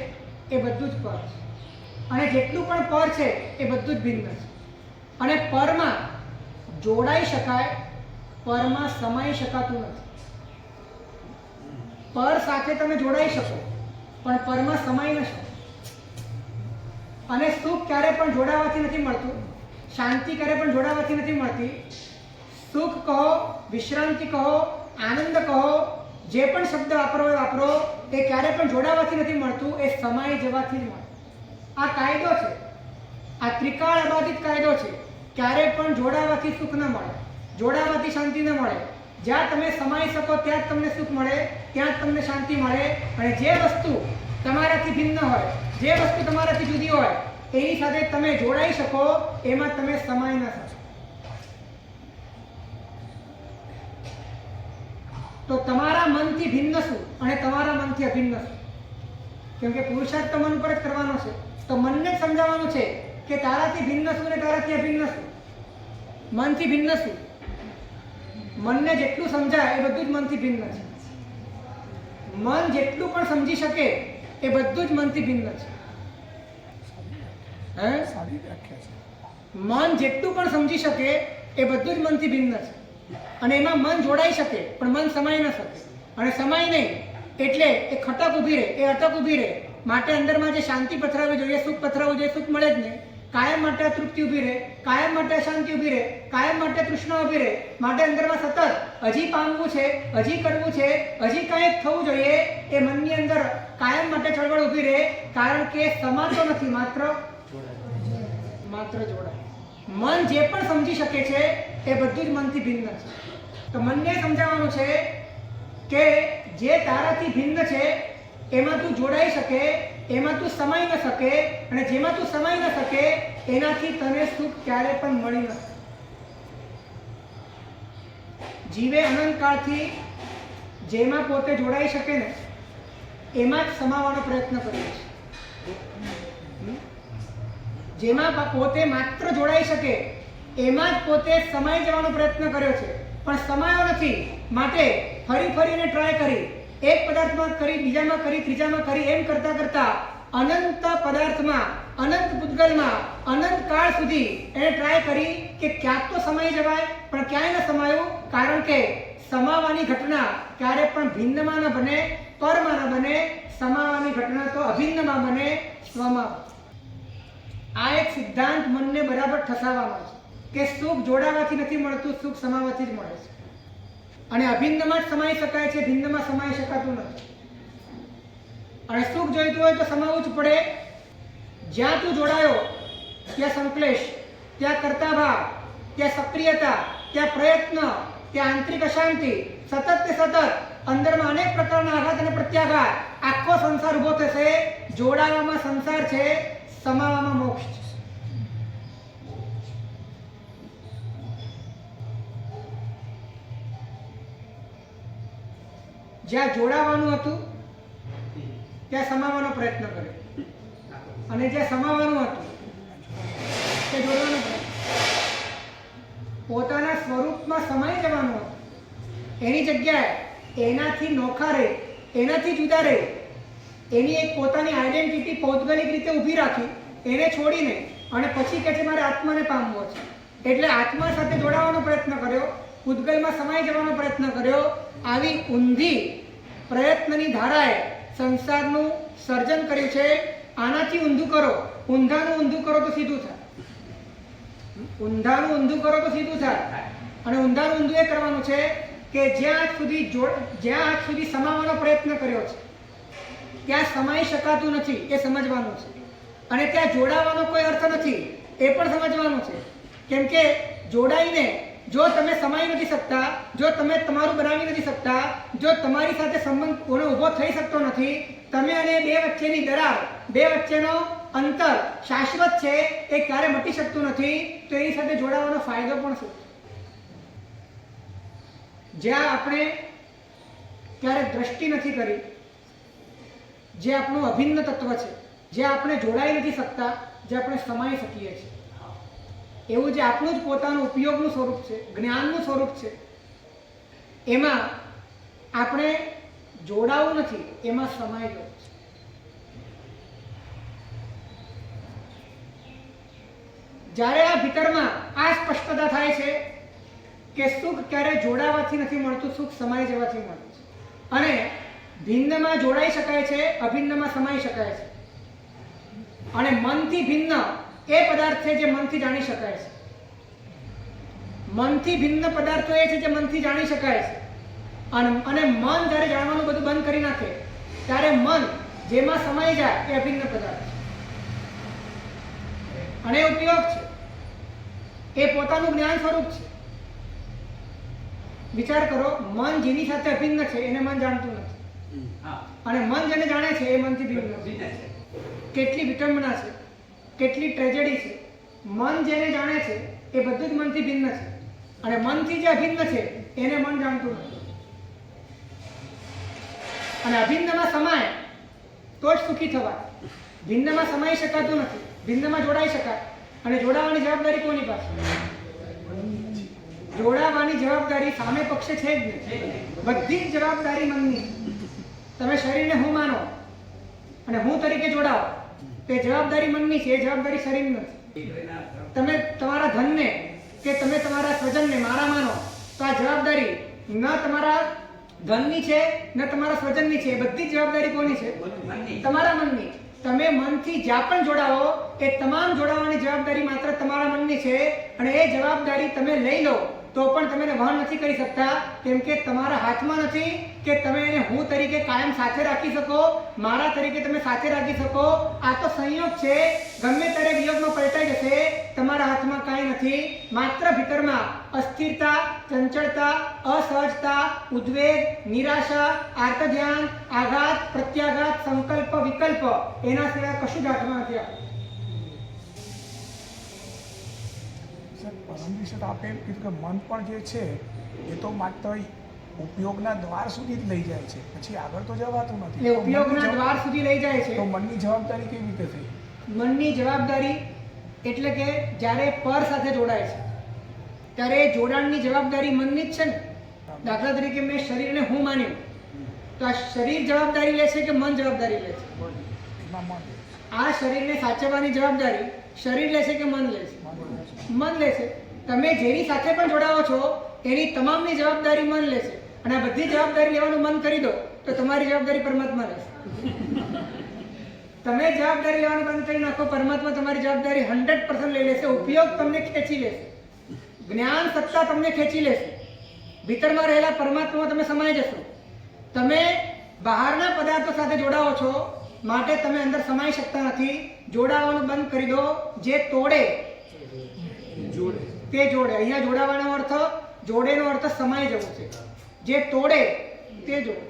એ બધું જ પર છે, અને જેટલું પણ પર છે એ બધું જ ભિન્ન છે. અને પરમાં જોડાઈ શકાય, પરમાં સમાઈ શકાતું નથી. પર સાથે તમે જોડાઈ શકો પણ પરમાં સમાઈ ન શકો. અને સુખ ક્યારે પણ જોડાવાથી નથી મળતું, શાંતિ ક્યારે પણ જોડાવાથી નથી મળતી. સુખ કહો, વિશ્રાંતિ કહો, આનંદ કહો, જે પણ શબ્દ વાપરો એ વાપરો, એ ક્યારે પણ જોડાવાથી નથી મળતું, એ સમાઈ જવાથી જ મળે. આ કાયદો છે, આ ત્રિકાળ અબાધિત કાયદો છે. ક્યારે પણ જોડાવાથી સુખ ન મળે, જોડાવાથી શાંતિ ન મળે. જ્યાં તમે સમાઈ શકો ત્યાં જ તમને સુખ મળે, ત્યાં જ તમને શાંતિ મળે. અને જે વસ્તુ તમારાથી ભિન્ન હોય, જે વસ્તુ તમારાથી જુદી હોય, એની સાથે તમે જોડાઈ શકો, એમાં તમે સમાઈ ન શકો. તો તમારા મનથી ભિન્ન શું અને તમારા મનથી અભિન્ન શું? કેમ કે પુરુષાર્થ તો મન પર જ કરવાનો છે. તો મનને જ સમજાવવાનું છે કે તારાથી ભિન્ન શું ને તારાથી અભિન્ન શું. મનથી ભિન્ન શું? મનને જેટલું સમજાય એ બધું જ મનથી ભિન્ન છે. મન જેટલું પણ સમજી શકે એ બધું જ મનથી ભિન્ન છે. મન જેટલું પણ સમજી શકે એ બધું જ મનથી ભિન્ન છે. અને એમાં મન જોડાઈ શકે પણ મન સમાઈ ન શકે. અને સમાય નહીં એટલે એ ખટક ઊભી રહે, એ અટક ઊભી રહે. માટે અંદરમાં જે શાંતિ પથરાવવી જોઈએ, સુખ પથરાવવું જોઈએ, સુખ મળે જ નહીં. કાયમ માટે તૃપ્તિ ઊભી રહે, કાયમ માટે શાંતિ ઊભી રહે, કાયમ માટે તૃષ્ણા ઊભી રહે. માટે અંદરમાં સતત હજી પામવું છે, હજી કરવું છે, હજી કંઈક થવું જોઈએ, એ મનની અંદર કાયમ માટે ચળવળ ઊભી રહે. કારણ કે સમાતો નથી, માત્ર જોડાય. મન જે પણ સમજી શકે છે એ બધું જ મનથી ભિન્ન છે. તો મનને સમજાવવાનું છે કે જે તારાથી ભિન્ન છે એમાં તું જોડાઈ શકે, એમાં તું સમાઈ ન શકે, અને જેમાં તું સમાઈ ન શકે એનાથી તને સુખ ક્યારે પણ મળી ન શકે. જીવે અનંતકાળથી જેમાં પોતે જોડાઈ શકે ને એમાં જ સમાવાનો પ્રયત્ન કર્યો છે. જેમાં પોતે માત્ર જોડાઈ શકે એમાં જ પોતે સમાઈ જવાનો પ્રયત્ન કર્યો છે, પણ સમાયો નથી. માટે ફરીને ટ્રાય કરી, એક પદાર્થમાં કરી, બીજામાં કરી, ત્રીજામાં કરી, એમ કરતા કરતા અનંત પદાર્થમાં, અનંત પૂતગલમાં, અનંત કાળ સુધી એને ટ્રાય કરી કે ક્યાંક તો સમાઈ જવાય, પણ ક્યાંય ન સમાયું. કારણ કે સમાવાની ઘટના ક્યારે પણ ભિન્નમાં ન બને, પરમાં ન બને. સમાવાની ઘટના તો અભિન્નમાં બને, સ્વમાં. આ એક સિદ્ધાંત મનને બરાબર ઠસાવવાનો છે કે સુખ જોડાવાથી નથી મળતું, સુખ સમાવાથી જ મળે છે. અને અભિન્નમાં જ સમાઈ શકાય છે, ભિન્નમાં સમાઈ શકાતું નથી. અને સુખ જોઈતું હોય તો સમાવવું જ પડે. જ્યાં તું જોડાયો ત્યાં સંકલેશ, ત્યાં કર્તા ભાવ, ત્યાં સક્રિયતા, ત્યાં પ્રયત્ન, ત્યાં આંતરિક અશાંતિ, સતત ને સતત અંદરમાં અનેક પ્રકારના આઘાત અને પ્રત્યાઘાત. આખો સંસાર ઉભો થશે. જોડાવામાં સંસાર છે, સમાવામાં મોક્ષ છે. જ્યાં જોડાવાનું હતું ત્યાં સમાવવાનો પ્રયત્ન કર્યો, અને જ્યાં સમાવવાનું હતું તે જોડવાનો પ્રયત્ન. પોતાના સ્વરૂપમાં સમાઈ જવાનું હતું, એની જગ્યાએ એનાથી નોખા રહે, એનાથી જુદા રહે, એની એક પોતાની આઈડેન્ટિટી પૌદ્ગલિક રીતે ઊભી રાખી, એને છોડીને અને પછી કહે છે મારે આત્માને પામવો છે. એટલે આત્મા સાથે જોડાવાનો પ્રયત્ન કર્યો, પૂતગલમાં સમાઈ જવાનો પ્રયત્ન કર્યો. આવી ઊંધી પ્રયત્નની ધારાએ સંસારનું સર્જન કર્યું છે. આનાથી ઊંધું કરો, ઊંધાનું ઊંધું કરો તો સીધું થાય. ઊંધાનું ઊંધું કરો તો સીધું થાય. અને ઊંધાનું ઊંધું એ કરવાનું છે કે જ્યાં આજ સુધી સમાવવાનો પ્રયત્ન કર્યો છે ત્યાં સમાઈ શકાતું નથી, એ સમજવાનું છે. અને ત્યાં જોડાવાનો કોઈ અર્થ નથી, એ પણ સમજવાનું છે. કેમ કે જોડાઈને જો તમે સમાઈ નથી શકતા, જો તમે તમારું બનાવી નથી શકતા, જો તમારી સાથે સંબંધ કોનો ઊભો થઈ શકતો નથી, તમે અને બે વચ્ચેની દરાર, બે વચ્ચેનો અંતર શાશ્વત છે, એ ક્યારે મટી શકતું નથી, તો એની સાથે જોડાવાનો ફાયદો પણ શું? જ્યાં આપણે ક્યારે દ્રષ્ટિ નથી કરી, જે આપણું અભિન્ન તત્વ છે, જે આપણે જોડાઈ નથી શકતા, જે આપણે સમાઈ શકીએ છીએ, એવું જે આપણું જ પોતાનું ઉપયોગનું સ્વરૂપ છે, જ્ઞાનનું સ્વરૂપ છે, એમાં આપણે જોડાવું નથી, એમાં સમાઈ જવું છે. જ્યારે આ ભીતરમાં આ સ્પષ્ટતા થાય છે કે સુખ ક્યારે જોડાવાથી નથી મળતું, સુખ સમાઈ જવાથી મળે છે. અને ભિન્નમાં જોડાઈ શકાય છે, અભિન્નમાં સમાઈ શકાય છે. અને મનથી ભિન્ન એ પદાર્થ છે જે મનથી જાણી શકાય છે. મનથી ભિન્ન પદાર્થો એ છે જે મનથી જાણી શકાય છે. અને મન જ્યારે જાણવાનું બધું બંધ કરી નાખે ત્યારે મન જેમાં સમાઈ જાય એ અભિન્ન પદાર્થ છે. અને ઉપયોગ છે, એ પોતાનું જ્ઞાન સ્વરૂપ છે. વિચાર કરો, મન જેની સાથે અભિન્ન છે એને મન જાણતું નથી, અને મન જેને જાણે છે એ મનથી ભિન્ન છે. કેટલી વિટંબના છે, કેટલી ટ્રેજેડી છે. મન જેને જાણે છે એ બધું જ મનથી ભિન્ન છે, અને મનથી જે અભિન્ન છે એને મન જાણતું નથી. અને અભિન્નમાં સમાય તો જ સુખી થવાય. ભિન્નમાં સમાઈ શકાતું નથી, ભિન્નમાં જોડાઈ શકાય. અને જોડાવાની જવાબદારી કોની પાસે? જોડાવાની જવાબદારી સામે પક્ષે છે જ નહીં. બધી જ જવાબદારી મનની. તમે શરીરને હું માનો અને હું તરીકે જોડાઓ, તે જવાબદારી મનની છે, એ જવાબદારી શરીરની નથી. તમે તમારા ધનને કે તમે તમારા સ્વજનને મારા માનો તો આ જવાબદારી ન તમારા ધનની છે ન તમારા સ્વજનની છે. બધી જ જવાબદારી કોની છે? તમારા મનની. તમે મનથી જ્યાં પણ જોડાવો એ તમામ જોડાવાની જવાબદારી માત્ર તમારા મનની છે અને એ જવાબદારી તમે લઈ લો તો પણ તમે એને વહન નથી કરી શકતા, કેમ કે તમારા હાથમાં નથી કે તમે એને હું તરીકે કાયમ સાથે રાખી શકો, મારા તરીકે તમે સાથે રાખી શકો. આ તો સંયોગ છે, ગમે ત્યારે વિયોગમાં પલટાઈ જશે. તમારા હાથમાં કાંઈ નથી. માત્ર ભીતરમાં અસ્થિરતા, ચંચળતા, અસહજતા, ઉદ્વેગ, નિરાશા, આર્તધ્યાન, આઘાત, પ્રત્યાઘાત, સંકલ્પ, વિકલ્પ, એના સિવાય કશું જ હાથમાં નથી. પરમ દિવસે તો આપે કીધું કે મન પણ જે છે એ તો માત્ર ઉપયોગના દ્વાર સુધી જ લઈ જાય છે, પછી આગળ તો જવાતું નથી. એટલે ઉપયોગના દ્વાર સુધી લઈ જાય છે. તો મનની જવાબદારી કેવી રીતે થઈ? મનની જવાબદારી એટલે કે જ્યારે પર સાથે જોડાય છે ત્યારે જોડાણની જવાબદારી મનની જ છે ને. દાખલા તરીકે મેં શરીરને હું માન્યું તો આ શરીર જવાબદારી લે છે કે મન જવાબદારી લે છે? એમાં મન. આ શરીરને સાચવવાની જવાબદારી શરીર લે છે કે મન લે છે? મન લે છે. તમે જેની સાથે પણ જોડાવો છો એની તમામની જવાબદારી મન લે છે અને આ બધી જવાબદારી લેવાનું મન કરી દો તો તમારી જવાબદારી પરમાત્મા લેશે. તમે જવાબદારી લેવાનું બંધ કરી નાખો, પરમાત્મા તમારી જવાબદારી 100% લઈ લેશે. ઉપયોગ તમને ખેંચી લેશે, જ્ઞાન સત્તા તમને ખેંચી લેશે, ભીતરમાં રહેલા પરમાત્મામાં તમે સમાઈ જશો. તમે બહારના પદાર્થો સાથે જોડાવો છો માટે તમે અંદર સમાઈ શકતા નથી. જોડાવાનું બંધ કરી દો. જે તોડે તે જોડે. અહીંયા જોડાવાનો અર્થ, જોડેનો અર્થ સમાઈ જવું છે. જે તોડે તે જોડે.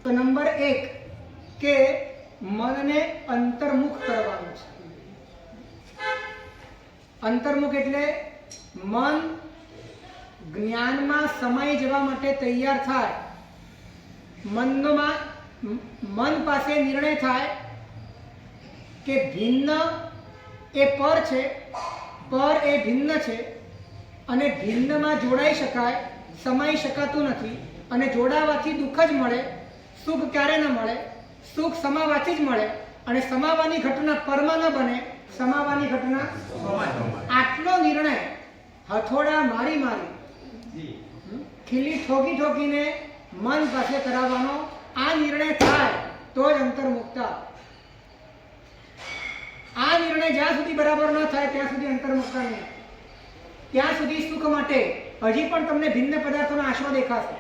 તો નંબર 1 કે મનને અંતર્મુખ કરવાનું છે. અંતર્મુખ એટલે મન જ્ઞાનમાં સમાઈ જવા માટે તૈયાર થાય. મન પાસે નિર્ણય થાય કે ભિન્ન એ પર છે, પર એ ભિન્ન છે અને ભિન્નમાં જોડાઈ શકાય, સમાઈ શકાતું નથી અને જોડાવાથી દુઃખ જ મળે, સુખ ક્યારે ન મળે. સુખ સમાવાથી જ મળે અને સમાવાની ઘટના પરમાં ન બને, સમાવાની ઘટના. આટલો નિર્ણય હથોડા મારી ખીલી ઠોકીને મન પાસે કરાવવાનો આ નિર્ણય થાય તો જ અંતર્મુક્તા. આ નિર્ણય જ્યાં સુધી બરાબર ન થાય ત્યાં સુધી અંતર્મુક્તા નહીં. ત્યાં સુધી સુખ માટે હજી પણ તમને ભિન્ન પદાર્થોનો આશરો દેખાશે,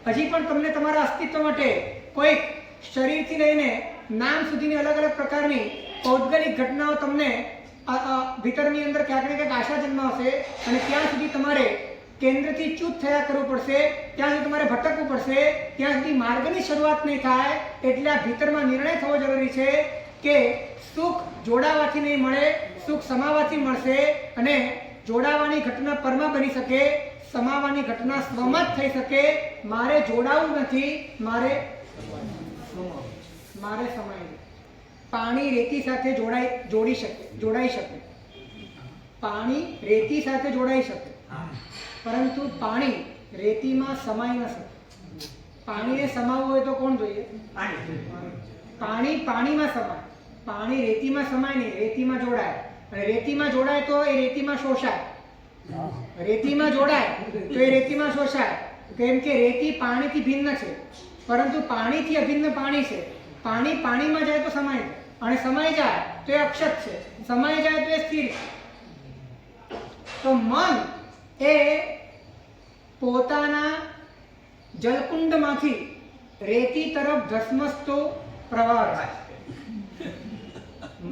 હજી પણ તમને તમારા અસ્તિત્વ માટે કોઈક શરીરથી લઈને નામ સુધીની અલગ અલગ પ્રકારની પૌદ્ગલિક ઘટનાઓ તમને ભીતરની અંદર ક્યાંક ને ક્યાંક આશા જન્માવશે અને ત્યાં સુધી તમારે કેન્દ્રથી ચ્યુત થયા કરવું પડશે, ત્યાં સુધી તમારે ભટકવું પડશે, ત્યાં સુધી માર્ગની શરૂઆત નહીં થાય. એટલે આ ભીતરમાં નિર્ણય થવો જરૂરી છે કે સુખ જોડાવાથી નહીં મળે, સુખ સમાવાથી મળશે અને જોડાવાની ઘટના પરમાં બની શકે, સમાવાની ઘટના સ્વમાં જ થઈ શકે. મારે જોડાવું નથી, મારે સમાય. પાણી રેતી સાથે જોડાઈ શકે. પાણી રેતી સાથે જોડાઈ શકે પરંતુ પાણી રેતીમાં સમાઈ ન શકે. પાણીને સમાવવું હોય તો કોણ જોઈએ? પાણી પાણીમાં સમાય. પાણી રેતીમાં સમાય નહીં, રેતીમાં જોડાય અને રેતીમાં જોડાય તો એ રેતીમાં શોષાય. રેતીમાં જોડાય તો એ રેતીમાં શોષાય. કેમ કે રેતી પાણીથી ભિન્ન છે પરંતુ પાણીથી અભિન્ન પાણી છે. પાણી પાણીમાં જાય તો સમાય જાય અને સમાઈ જાય તો એ અક્ષત છે, સમાઈ જાય તો એ સ્થિર છે. તો મન એ પોતાના જલકુંડમાંથી રેતી તરફ ધસમસતો પ્રવાહ છે.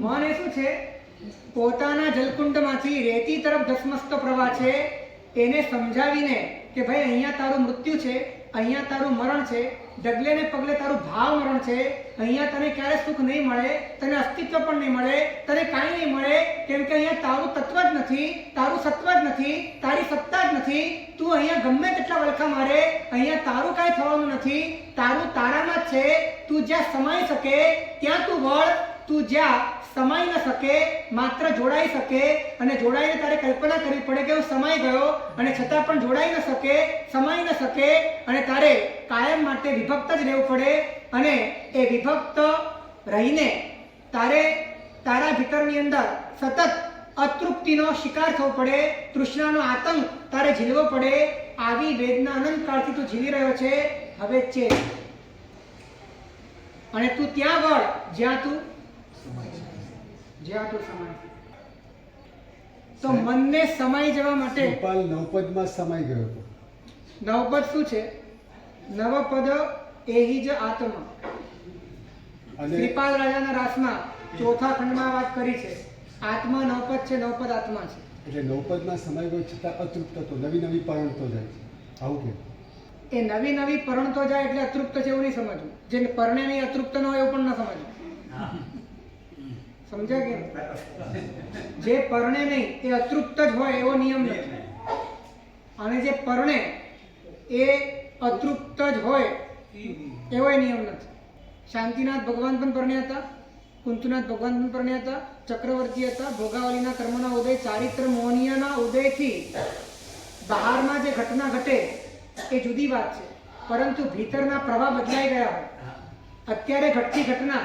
મન એ શું છે? પોતાના જલકુંડમાંથી રેતી તરફ ધસમસતો પ્રવાહ છે. એને સમજાવીને કે ભાઈ અહીંયા તારું મૃત્યુ છે, અહીંયા તારું મરણ છે, ડગલે ને પગલે તારું ભાવ મરણ છે, અહીંયા તને ક્યારે સુખ નહીં મળે, તને અસ્તિત્વ પણ નહીં મળે, તને કાંઈ નહીં મળે, કેમ કે અહીંયા તારું તત્વ જ નથી, તારું સત્વ જ નથી, તારી સત્તા જ નથી. તું અહીંયા ગમે તેટલા વલખા મારે, અહીંયા તારું કાંઈ થવાનું નથી, તારું તારામાં જ છે. તું જ્યાં સમાઈ શકે ત્યાં તું વળ, તું જ્યાં સમાઈ ન શકે, માત્ર જોડાઈ શકે અને જોડાઈને તારે કલ્પના કરવી પડે કે હું સમાઈ ગયો અને છતાં પણ જોડાઈ ન શકે, સમાઈ ન શકે અને તારે કાયમ માટે વિભક્ત જ રહેવું પડે અને એ વિભક્ત રહીને તારે તારા ભીતરની અંદર સતત અતૃપ્તિનો શિકાર થવો પડે, તૃષ્ણાનો આતંક તારે ઝીલવો પડે. આવી વેદના અનંત કાળથી તું ઝીલી રહ્યો છે. હવે ચેત. અને તું ત્યાં વળ જ્યાં તું સમાય. તો મનને સમાઈ જવા માટે ગોપાલ નવપદમાં સમાઈ ગયો હતો. નવપદ શું છે? નવપદ એહી જ આત્મા. અને શ્રીપાલ રાજાના રાસમાં ચોથા ખંડમાં વાત કરી છે. આત્મા નવપદ છે, નવપદ આત્મા છે. એટલે નવપદમાં સમાઈ ગયો છતાં અતૃપ્ત હતો, નવી નવી પરણતો જાય છે. આવું કે એ નવી નવી પરણતો જાય એટલે અતૃપ્ત છે એવું નહીં સમજવું. જે પરણે નહીં અતૃપ્ત ન હોય એવું પણ ન સમજવું. સમજ્યા કે? જે પરણે નહીં એ અતૃપ્ત જ હોય એવો નિયમ નથી, અને જે પરણે એ અતૃપ્ત જ હોય એવો નિયમ નથી. શાંતિનાથ ભગવાન પણ પરણ્યા હતા, કુંતુનાથ ભગવાન પણ પરણ્યા હતા, ચક્રવર્તી હતા. ભોગાવલીના કર્મના ઉદય, ચારિત્ર મોહનીયના ઉદયથી બહારમાં જે ઘટના ઘટે એ જુદી વાત છે, પરંતુ ભીતરના પ્રવાહ બદલાઈ ગયા હોય. અત્યારે ઘટતી ઘટના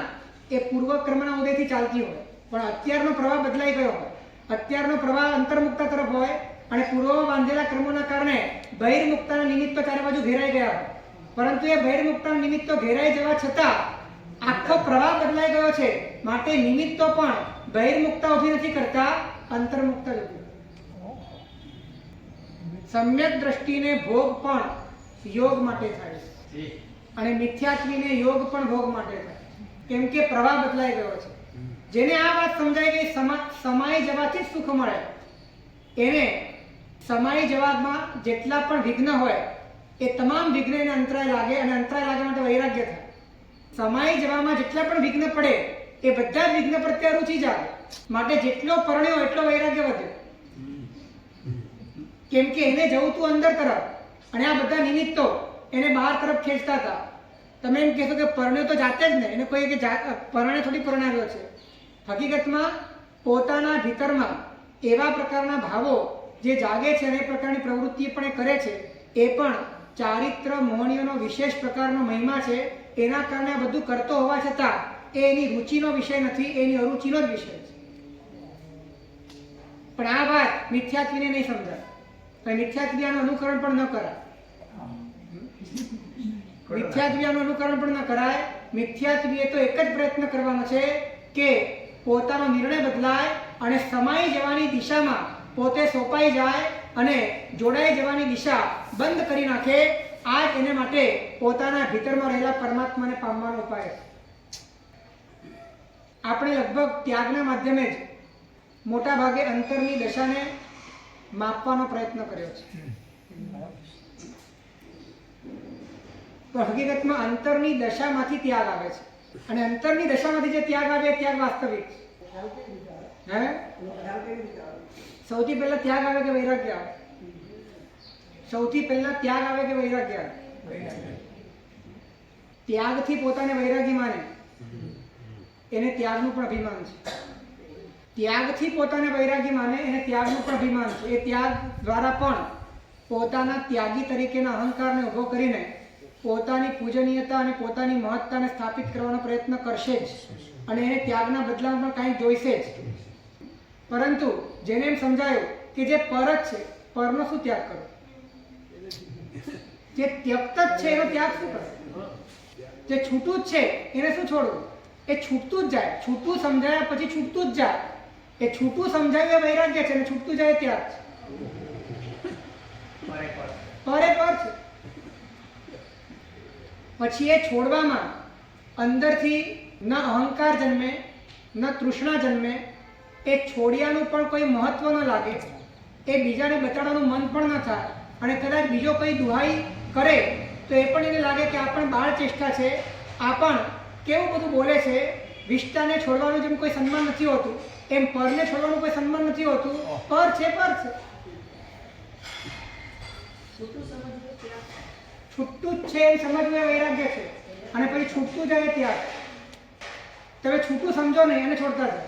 એ પૂર્વ કર્મના ઉદયથી ચાલતી હોય, પણ અત્યારનો પ્રવાહ બદલાઈ ગયો હોય. અત્યારનો પ્રવાહ અંતર્મુક્તા તરફ હોય અને પૂર્વમાં બાંધેલા કર્મોના કારણે બહિર્મુક્તાના નિમિત્તો ચારે બાજુ ઘેરાઈ ગયા હોય. પરંતુ એ બહિર્મુક્તાના નિમિત્તો ઘેરાઈ જવા છતાં આખો પ્રવાહ બદલાઈ ગયો છે, માટે નિમિત્તો પણ બહિર્મુક્તા ઊભી નથી કરતા, અંતર્મુક્તા જ ઊભી. સમ્યક દ્રષ્ટિને ભોગ પણ યોગ માટે થાય છે, અને મિથ્યાત્વીને યોગ પણ ભોગ માટે થાય, કેમ કે પ્રવાહ બદલાઈ ગયો છે. જેને આ વાત સમજાય કે સમાઈ જવાથી જ સુખ મળે, એને સમાઈ જવામાં જેટલા પણ વિઘ્ન હોય એ તમામ વિઘ્ન એને અંતરાય લાગે, અને અંતરાય લાગે માટે વૈરાગ્ય થાય. સમાઈ જવામાં જેટલા પણ વિઘ્ન પડે એ બધા જ વિઘ્ન પ્રત્યે રુચિ જાગે, માટે જેટલો પરણ્યો એટલો વૈરાગ્ય વધ્યો. કેમ કે એને જવું તું અંદર તરફ, અને આ બધા નિમિત્તો એને બહાર તરફ ખેંચતા હતા. તમે એમ કહેશો કે પરણ્યો તો જાતે જ ને, એને કોઈ કે પરણે થોડી પરણાવ્યો છે. હકીકતમાં પોતાના ભીતરમાં એવા પ્રકારના ભાવો જે જાગે છે અને એ પ્રકારની પ્રવૃત્તિ પણ એ કરે છે, એ પણ ચારિત્ર મોહણીઓનો વિશેષ પ્રકારનો મહિમા છે. એના કારણે આ બધું કરતો હોવા છતાં એ એની રુચિનો વિષય નથી, એની અરુચિનો જ વિષય છે. પણ આ વાત મિથ્યાત્વીને નહીં સમજાય, મિથ્યાત્વી આનું અનુકરણ પણ ન કરાય. મિથ્યાત્વી આનું અનુકરણ પણ ન કરાય. મિથ્યાત્વીએ તો એક જ પ્રયત્ન કરવાનો છે કે પોતાનો નિર્ણય બદલાય અને સમાઈ જવાની દિશામાં પોતે સોંપાઈ જાય અને જોડાઈ જવાની દિશા બંધ કરી નાખે. આ જ એને માટે પોતાના ભીતરમાં રહેલા પરમાત્માને પામવાનો ઉપાય છે. આપણે લગભગ ત્યાગના માધ્યમે જ મોટા ભાગે અંતરની દશાને માપવાનો પ્રયત્ન કર્યો છે. તો હકીકતમાં અંતરની દશામાંથી ત્યાગ આવે છે, અને અંતરની દશામાંથી જે ત્યાગ આવે એ ત્યાગ વાસ્તવિક છે. સૌથી પહેલા ત્યાગ આવે કે વૈરાગ્ય આવે? સૌથી પહેલા ત્યાગ આવે કે વૈરાગ્ય આવે? ત્યાગથી પોતાને વૈરાગી માને એને ત્યાગનું પણ અભિમાન છે. ત્યાગથી પોતાને વૈરાગી માને એને ત્યાગનું પણ અભિમાન છે. એ ત્યાગ દ્વારા પણ પોતાના ત્યાગી તરીકેના અહંકારને ઉભો કરીને પોતાની પૂજનીયતા અને પોતાની મહત્તાને સ્થાપિત કરવાનો પ્રયત્ન કરશે જ, અને એને ત્યાગના બદલામાં પણ કાંઈ જોઈશે જ. પરંતુ જેને એમ સમજાયું કે જે પર જ છે, પરનો શું ત્યાગ કરો? જે ત્યક્ત જ છે એનો ત્યાગ શું કરો? જે છૂટું જ છે એને શું છોડવું? એ છૂટતું જ જાય. છૂટું સમજાયા પછી છૂટતું જ જાય. એ છૂટું સમજાયું એ વૈરાગ્ય છે, અને છૂટતું જાય એ ત્યાગ છે. પરે પર છે. પછી એ છોડવામાં અંદરથી ન અહંકાર જન્મે, ન તૃષ્ણા જન્મે. એ છોડિયાનું પણ કોઈ મહત્વ ન લાગે, એ બીજાને બતાડવાનું મન પણ ન થાય, અને કદાચ બીજો કોઈ દુહાઈ કરે તો એ પણ એને લાગે કે આ પણ બાળ ચેષ્ટા છે, આ પણ કેવું બધું બોલે છે. વિષ્ટાને છોડવાનું જેમ કોઈ સન્માન નથી હોતું, એમ પરને છોડવાનું કોઈ સન્માન નથી હોતું. પર છે, પર છે. છૂટતું જ છે એમ સમજવું એ વૈરાગ્ય છે, અને પછી છૂટતું જાય ત્યાગ. તમે છૂટું સમજો નહીં અને છોડતા જાઓ.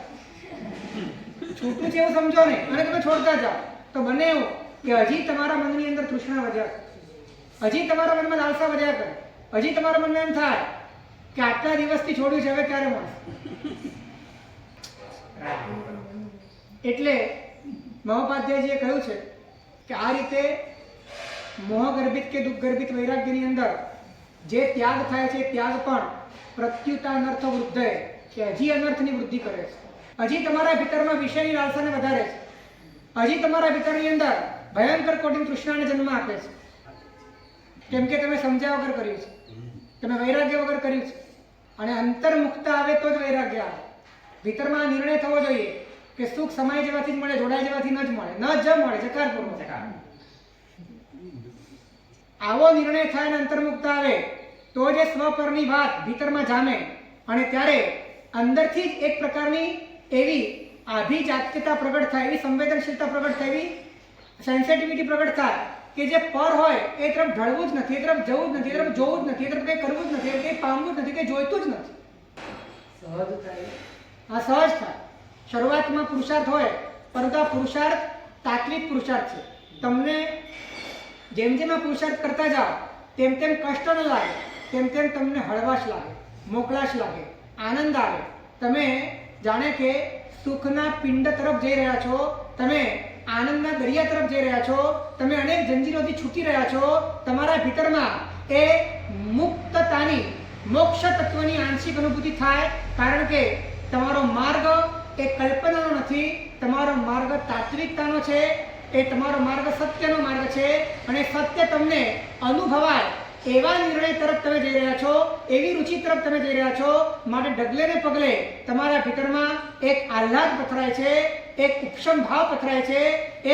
છૂટું છે એવું સમજો નહીં અને તમે છોડતા જાઓ, તો બને એવું કે હજી તમારા મનની અંદર તૃષ્ણા વધ્યા કરે, હજી તમારા મનમાં લાલસા વધ્યા કરે, હજી તમારા મનમાં એમ થાય કે આટલા દિવસથી છોડ્યું છે, હવે ક્યારે મળશે. એટલે મહોપાધ્યાયજીએ કહ્યું છે કે આ રીતે મોહ ગર્ભિત કે દુઃખ ગર્ભિત વૈરાગ્યની અંદર જે ત્યાગ થાય છે, ત્યાગ પણ પ્રત્યુતા અનર્થ વૃદ્ધે, કે હજી અનર્થની વૃદ્ધિ કરે છે, હજી તમારા ભીતરમાં વિષયની લાલસાને વધારે છે, હજી તમારા ભીતરની અંદર ભયંકર કોટી તૃષ્ણાને જન્મ આપે છે. કેમ કે તમે સમજ્યા વગર કર્યું છે, તમે વૈરાગ્ય વગર કર્યું છે. અને અંતર્મુક્તા આવે તો જ વૈરાગ્ય આવે. ભીતરમાં આ નિર્ણય થવો જોઈએ કે સુખ સમય જેવાથી જ મળે, જોડાય જેવાથી ન જ મળે, ન જ મળે, જકારપૂર્વક. આવો નિર્ણય થાય અને અંતર્મુક્તા આવે તો જે સ્વપરની વાત ભીતરમાં જામે અને ત્યારે અંદરથી જ એક પ્રકારની એવી આભિજાત્યતા પ્રગટ થાય, એવી સંવેદનશીલતા પ્રગટ થાય, એવી સેન્સિટિવિટી પ્રગટ થાય કે જે પર હોય એ તરફ ઢળવું જ નથી, એ તરફ જવું જ નથી, એ તરફ જોવું જ નથી, એ તરફ કંઈ કરવું જ નથી, કંઈ પામવું જ નથી, કંઈ જોઈતું જ નથી. સહજ થાય. આ સહજ થાય. શરૂઆતમાં પુરુષાર્થ હોય, પરંતુ આ પુરુષાર્થ તાત્વિક પુરુષાર્થ છે. તમને જેમ જેમ આ પુરુષાર્થ કરતા જાઓ તેમ તેમ કષ્ટ ન લાગે, તેમ તેમ તમને હળવાશ લાગે, મોકળાશ લાગે, આનંદ આવે. તમે જાણે કે સુખના પિંડ તરફ જઈ રહ્યા છો, તમે આનંદના દરિયા તરફ જઈ રહ્યા છો, તમે અનેક જંજીરોથી છૂટી રહ્યા છો. તમારા ભીતરમાં એ મુક્તતાની, મોક્ષ તત્વની આંશિક અનુભૂતિ થાય, કારણ કે તમારો માર્ગ એ કલ્પનાનો નથી, તમારો માર્ગ તાત્વિકતાનો છે, એ તમારો માર્ગ સત્યનો માર્ગ છે. અને સત્ય તમને અનુભવાય એવા નિર્ણય તરફ તમે જઈ રહ્યા છો, એવી રુચિ તરફ તમે જઈ રહ્યા છો. માટે ડગલે ને પગલે તમારા ભીતરમાં એક આહ્લાદ પથરાય છે, એક ઉપશમ ભાવ પથરાય છે,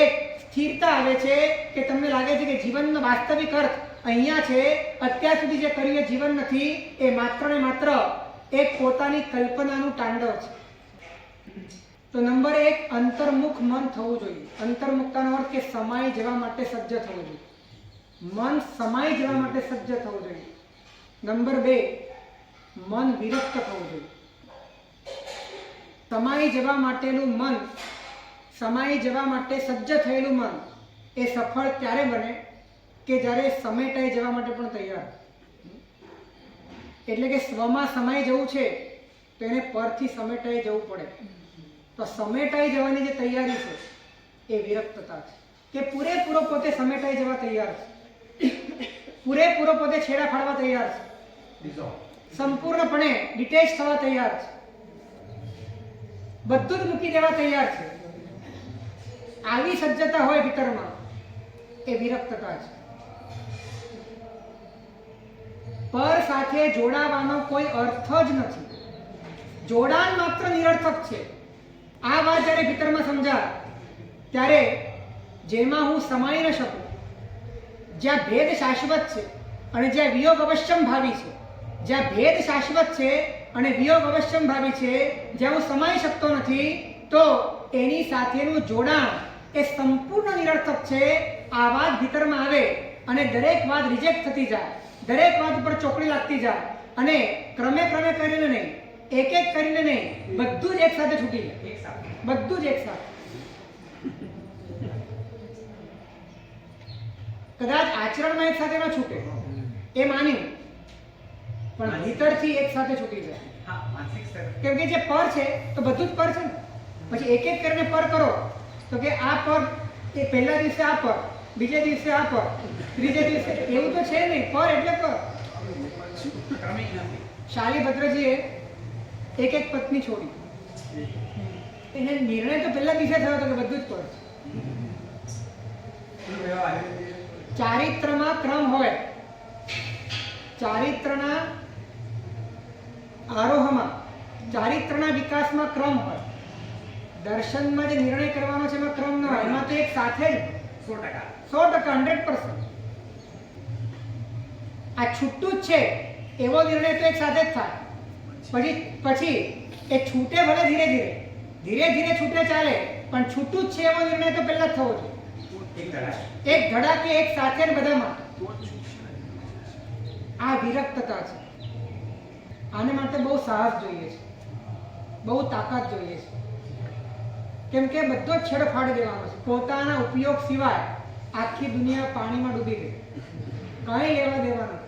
એક સ્થિરતા આવે છે કે તમને લાગે છે કે જીવનનો વાસ્તવિક અર્થ અહીંયા છે. અત્યાર સુધી જે કર્યું એ જીવન નથી, એ માત્ર ને માત્ર એક પોતાની કલ્પનાનું તાંડવ છે. તો નંબર 1, અંતર્મુખ મન થવું જોઈએ. અંતર્મુખતાનો અર્થ કે સમાઈ જવા માટે સજ્જ થવું જોઈએ. મન સમાઈ જવા માટે સજ્જ થવું જોઈએ. નંબર 2, મન વિરક્ત થવું જોઈએ. સમાઈ જવા માટેનું મન, સમાઈ જવા માટે સજ્જ થયેલું મન એ સફળ ત્યારે બને કે જ્યારે સમેટાઈ જવા માટે પણ તૈયાર. એટલે કે સ્વમાં સમાઈ જવું છે તો એને પરથી સમેટાઈ જવું પડે. તો સમેટાઈ જવાની જે તૈયારી છે એ વિરક્તતા છે, કે પૂરેપૂરો પોતે સમેટાઈ જવા તૈયાર છે, પૂરેપૂરો પોતે છેડા ફાડવા તૈયાર છે, સંપૂર્ણપણે ડિટેચ થવા તૈયાર છે, બધું જ મૂકી દેવા તૈયાર છે. આવી સજ્જતા હોય ભીતરમાં એ વિરક્તતા છે. પર સાથે જોડાવાનો કોઈ અર્થ જ નથી. જોડાણ માત્ર નિરર્થક છે. આ વાત જ્યારે ભીતરમાં સમજાય ત્યારે જેમાં હું સમાઈ ન શકું, જ્યાં ભેદ શાશ્વત છે અને જ્યાં વિયોગ અવશ્યમ ભાવી છે, જ્યાં ભેદ શાશ્વત છે અને વિયોગ અવશ્યમ ભાવી છે, જ્યાં હું સમાઈ શકતો નથી, તો એની સાથેનું જોડાણ એ સંપૂર્ણ નિરર્થક છે. આ વાત ભીતરમાં આવે અને દરેક વાત રિજેક્ટ થતી જાય, દરેક વાત ઉપર ચોકડી લાગતી જાય અને ક્રમે ક્રમે કરીને નહીં, એક એક કરીને નહીં, બધું જ એક સાથે છૂટી જાય, બધું જ એક સાથે. કદાચ આચરણમાં એક સાથે ન છૂટે એ માન્યું, પણ ભીતરથી એક સાથે છૂટી જાય. કેમ કે જે પર છે તો બધું જ પર છે ને. પછી એક એક કરીને પર કરો તો કે આ પર એ પહેલા દિવસે આ પર, બીજે દિવસે આ પર, ત્રીજે દિવસે, એવું તો છે નહીં. પર એટલે પર. શાલિભદ્રજીએ એક એક પત્ની છોડી, એને નિર્ણય તો પહેલા દિવસે થયો હતો કે બધું જ પર છે. ચારિત્રમાં ક્રમ હોય, ચારિત્રના આરોહમાં, ચારિત્રના વિકાસમાં ક્રમ હોય. દર્શનમાં જે નિર્ણય કરવાનો છે એમાં ક્રમ ન હોય, એમાં તો એક સાથે જ 100%, 100%. આ છૂટું જ છે એવો નિર્ણય તો એક સાથે જ થાય. પછી એ છૂટે ભલે ધીરે ધીરે, ધીરે ધીરે છૂટે ચાલે, પણ છૂટું જ છે એવો નિર્ણય તો પહેલા જ થવો જોઈએ. એક ધડાકે એક સાથે ને બધામાં. આ વિરક્તતા છે. આને માટે બહુ સાહસ જોઈએ છે, બહુ તાકાત જોઈએ છે. કેમ કે બધો જ છેડો ફાડી દેવાનો છે. પોતાના ઉપયોગ સિવાય આખી દુનિયા પાણીમાં ડૂબી ગઈ, કંઈ લેવા દેવા નથી.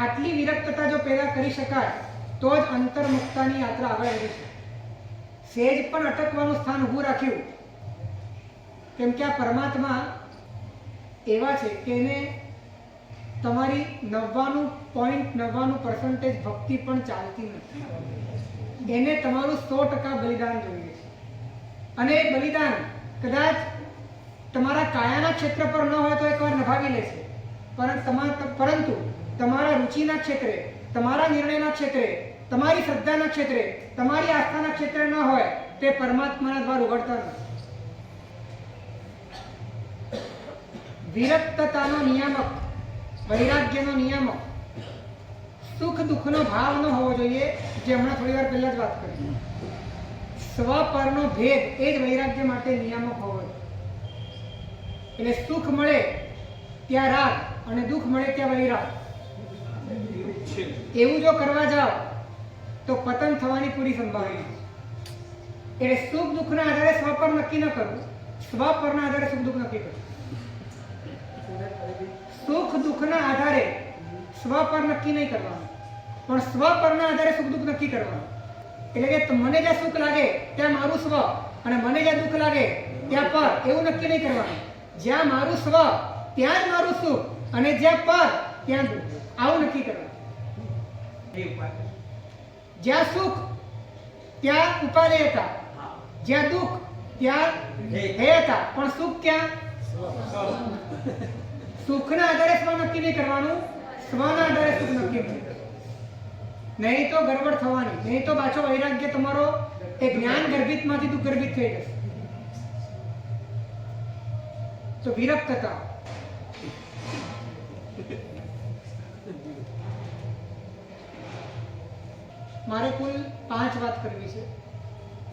આટલી વિરક્તતા જો પેદા કરી શકાય તો જ અંતર્મુક્તાની યાત્રા આગળ વધી છે. સેજ પણ અટકવાનું સ્થાન ઊભું રાખ્યું, કેમ કે આ પરમાત્મા એવા છે કે એને તમારી 99.99% ભક્તિ પણ ચાલતી નથી. એને તમારું 100% બલિદાન જોઈએ છે. અને એ બલિદાન કદાચ તમારા કાયાના ક્ષેત્ર પર ન હોય તો એકવાર નિભાવી લેશે, પરંતુ તમારા રુચિના ક્ષેત્રે, તમારા નિર્ણયના ક્ષેત્રે, તમારી શ્રદ્ધાના ક્ષેત્રે, તમારી આસ્થાના ક્ષેત્રે ન હોય તે પરમાત્માના દ્વાર ઉઘડતા નથી. વિરક્તતાનો નિયામક, વૈરાગ્યનો નિયામક સુખ દુઃખનો ભાવ ન હોવો જોઈએ, જે હમણાં થોડી વાર પહેલા જ વાત કરી. સ્વ પરનો ભેદ એ જ વૈરાગ્ય માટે નિયામક હોવો જોઈએ. એટલે સુખ મળે ત્યાં રાગ અને દુઃખ મળે ત્યાં વૈરાગ. એવું જો કરવા જાઓ તો પતન થવાની પૂરી સંભાવના છે. એટલે સુખ દુઃખના આધારે સ્વ પર નક્કી ન કરવું, સ્વ પરના આધારે સુખ દુઃખ નક્કી કરવું. સુખ દુઃખના આધારે સ્વ પર નક્કી નહીં કરવાનું, પણ સ્વ પરના આધારે સુખ દુઃખ નક્કી કરવાનું. એટલે કે મને જ્યાં સુખ લાગે ત્યાં મારું સ્વ, અને મને જ્યાં દુઃખ લાગે ત્યાં પર, એવું નક્કી નહીં કરવાનું. જ્યાં મારું સ્વ ત્યાં જ મારું સુખ, અને જ્યાં પર ત્યાં દુઃખ, આવું નક્કી કરવાનું. જ્યાં સુખ ત્યાં ઉપાદેયતા, જ્યાં દુઃખ ત્યાં હેયતા. પણ સુખ ક્યાં? સુખના આધારે સ્વ નક્કી નહીં કરવાનું, સ્વના આધારે સુખ નક્કી નહીં કરવાનું. નહીં તો ગડબડ થવાની, નહીં તો પાછો વૈરાગ્ય તમારો એ જ્ઞાન ગર્ભિતમાંથી દુઃખ ગર્ભિત થઈ જશે. તો વિરક્તતા, મારે કુલ 5 વાત કરવી છે,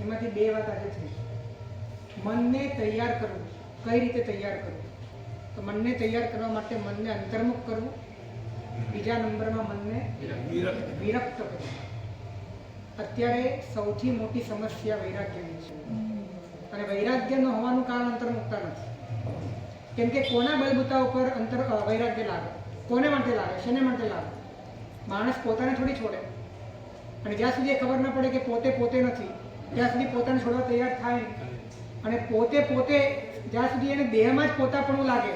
એમાંથી 2 વાત આજે થઈ. મનને તૈયાર કરવું. કઈ રીતે તૈયાર કરવું? તો મનને તૈયાર કરવા માટે મનને અંતર્મુખ કરવું. બીજા નંબરમાં મનને વિરક્ત કરવું. અત્યારે સૌથી મોટી સમસ્યા વૈરાગ્યની છે, અને વૈરાગ્ય ન હોવાનું કારણ અંતર્મુખતા નથી. કેમ કે કોના બલબૂતા ઉપર વૈરાગ્ય લાગે? કોને માટે લાગે? શેને માટે લાગે? માણસ પોતાને થોડી છોડે, અને જ્યાં સુધી એ ખબર ન પડે કે પોતે નથી ત્યાં સુધી પોતાને છોડવા તૈયાર થાય નહીં. અને પોતે જ્યાં સુધી એને દેહમાં જ પોતાપણું લાગે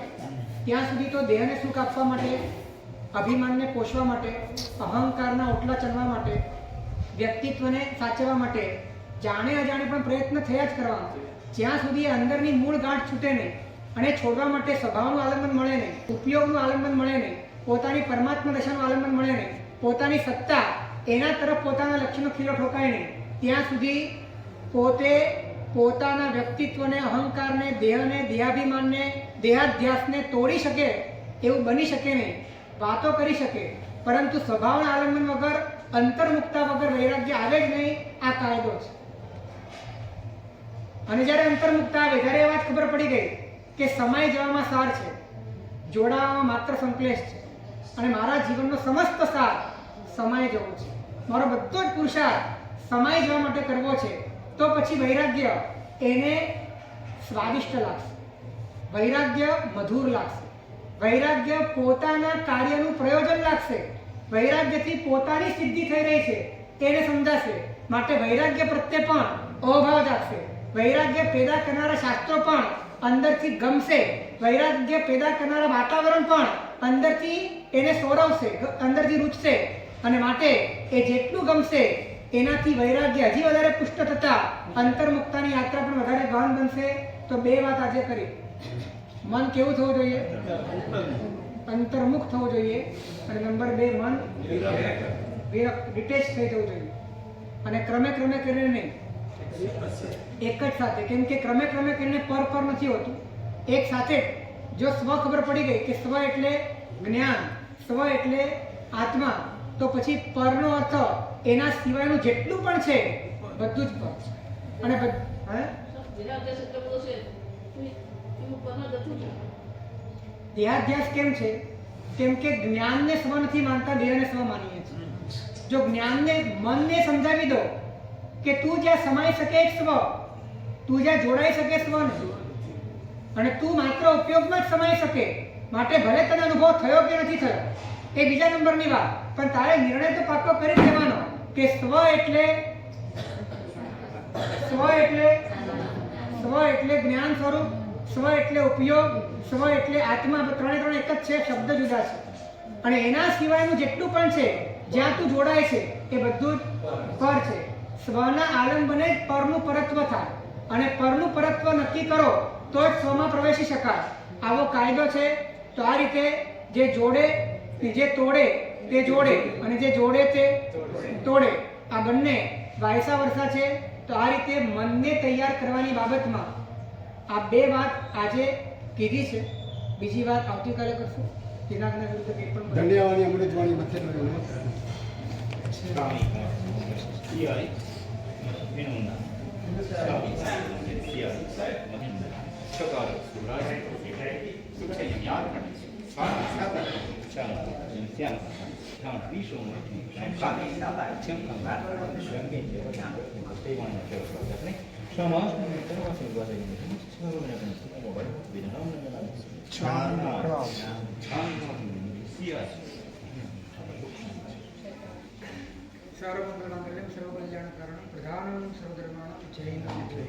ત્યાં સુધી તો દેહને સુખ આપવા માટે, અભિમાનને પોષવા માટે, અહંકારના ઓટલા ચણવા માટે, વ્યક્તિત્વને સાચવવા માટે જાણે અજાણે પણ પ્રયત્ન થયા જ કરવાનો. જ્યાં સુધી એ અંદરની મૂળ ગાંઠ છૂટે નહીં, અને છોડવા માટે સ્વભાવનું આલંબન મળે નહીં, ઉપયોગનું આલંબન મળે નહીં, પોતાની પરમાત્મા દશાનું આલંબન મળે નહીં, પોતાની સત્તા એના તરફ પોતાના લક્ષ્યનો ખીલો ઠોકાય નહીં, ત્યાં સુધી પોતે પોતાના વ્યક્તિત્વને, અહંકારને, દેહને, દેહાભિમાનને, દેહાધ્યાસને તોડી શકે એવું બની શકે નહીં. વાતો કરી શકે, પરંતુ સ્વભાવના આલંબન વગર, અંતર્મુક્તા વગર વૈરાગ્ય આવે જ નહીં. આ કાયદો છે. અને જ્યારે અંતર્મુક્તા આવે, જ્યારે એ વાત ખબર પડી ગઈ કે સમય જવામાં સાર છે, જોડાવામાં માત્ર સંકલેશ છે, અને મારા જીવનનો સમસ્ત સાર સમય જવો છે, મારો બધો જ પુરુષાર્થ સમય જવા માટે કરવો છે, તો પછી વૈરાગ્ય એને સ્વાદિષ્ટ લાગશે, વૈરાગ્ય મધુર લાગશે, વૈરાગ્ય પોતાના કાર્યનું પ્રયોજન લાગશે, વૈરાગ્યથી પોતાની સિદ્ધિ થઈ રહી છે તેને સમજાશે. માટે વૈરાગ્ય પ્રત્યે પણ અભાવ જાગશે. વૈરાગ્ય પેદા કરનારા શાસ્ત્રો પણ અંદરથી ગમશે. વૈરાગ્ય પેદા કરનારા વાતાવરણ પણ અંદરથી એને સોરવશે, અંદરથી રૂચશે. અને માટે એ જેટલું ગમશે એનાથી વૈરાગ્ય હજી વધારે પુષ્ટ થતા અંતર્મુક્તાની યાત્રા પણ વધારે ગહન બનશે. તો 2 વાત આજે કરી. મન કેવું થવું જોઈએ? અંતર્મુખ થવું જોઈએ. અને નંબર 2, મન વિરક્ત, ડિટેચ થઈ જવું જોઈએ. અને ક્રમે કરીને નહીં, એક જ સાથે. કેમ કે ક્રમે કરીને પર નથી હોતું, એક સાથે. જો સ્વ ખબર પડી ગઈ કે સ્વ એટલે જ્ઞાન, સ્વ એટલે આત્મા, તો પછી પરનો અર્થ એના સિવાયનું જેટલું પણ છે બધું જ પર છે. અને દેહાધ્યાસ કેમ છે? કેમ કે જ્ઞાનને સ્વ નથી માનતા, દેહને સ્વ માનીએ છીએ. જો જ્ઞાનને, મનને સમજાવી દો કે તું જ્યાં સમાઈ શકે એક સ્વ, તું જ્યાં જોડાઈ શકે સ્વને, અને તું માત્ર ઉપયોગમાં જ સમાઈ શકે, માટે ભલે તને અનુભવ થયો કે નથી થયો એ બીજા નંબરની વાત, પણ તારે નિર્ણય તો પાક્કો કરી દેવાનો કે સ્વ એટલે જ્ઞાન સ્વરૂપ, સ્વ એટલે ઉપયોગ, સ્વ એટલે આત્મા, ત્રણે એક જ છે, શબ્દ જુદા છે. અને એના સિવાયનું જેટલું પણ છે, જ્યાં તું જોડાય છે એ બધું જ પર છે. સ્વના આલંબને જ પરનું પરત્વ થાય, અને પરનું પરત્વ નક્કી કરો તો જ સ્વમાં પ્રવેશી શકાય. આવો કાયદો છે. તો આ રીતે જે જોડે, જે તોડે તે જોડે, અને જે જોડે તે તોડે, આ બંને વાયસા વર્ષા છે. તો આ રીતે મનને તૈયાર કરવાની બાબતમાં આ બે વાત આજે કીધી છે. બીજી વાત આવતીકાલે કરશું. દિનાંકના વિરુદ્ધ કંઈ પણ ધન્યવાણી અમૃતવાણી મથે નમસ્કાર. સર્વમંગલમાંગલ્યં સર્વકલ્યાણકારણં પ્રધાનં સર્વધર્માણાં જય હિન્દ જય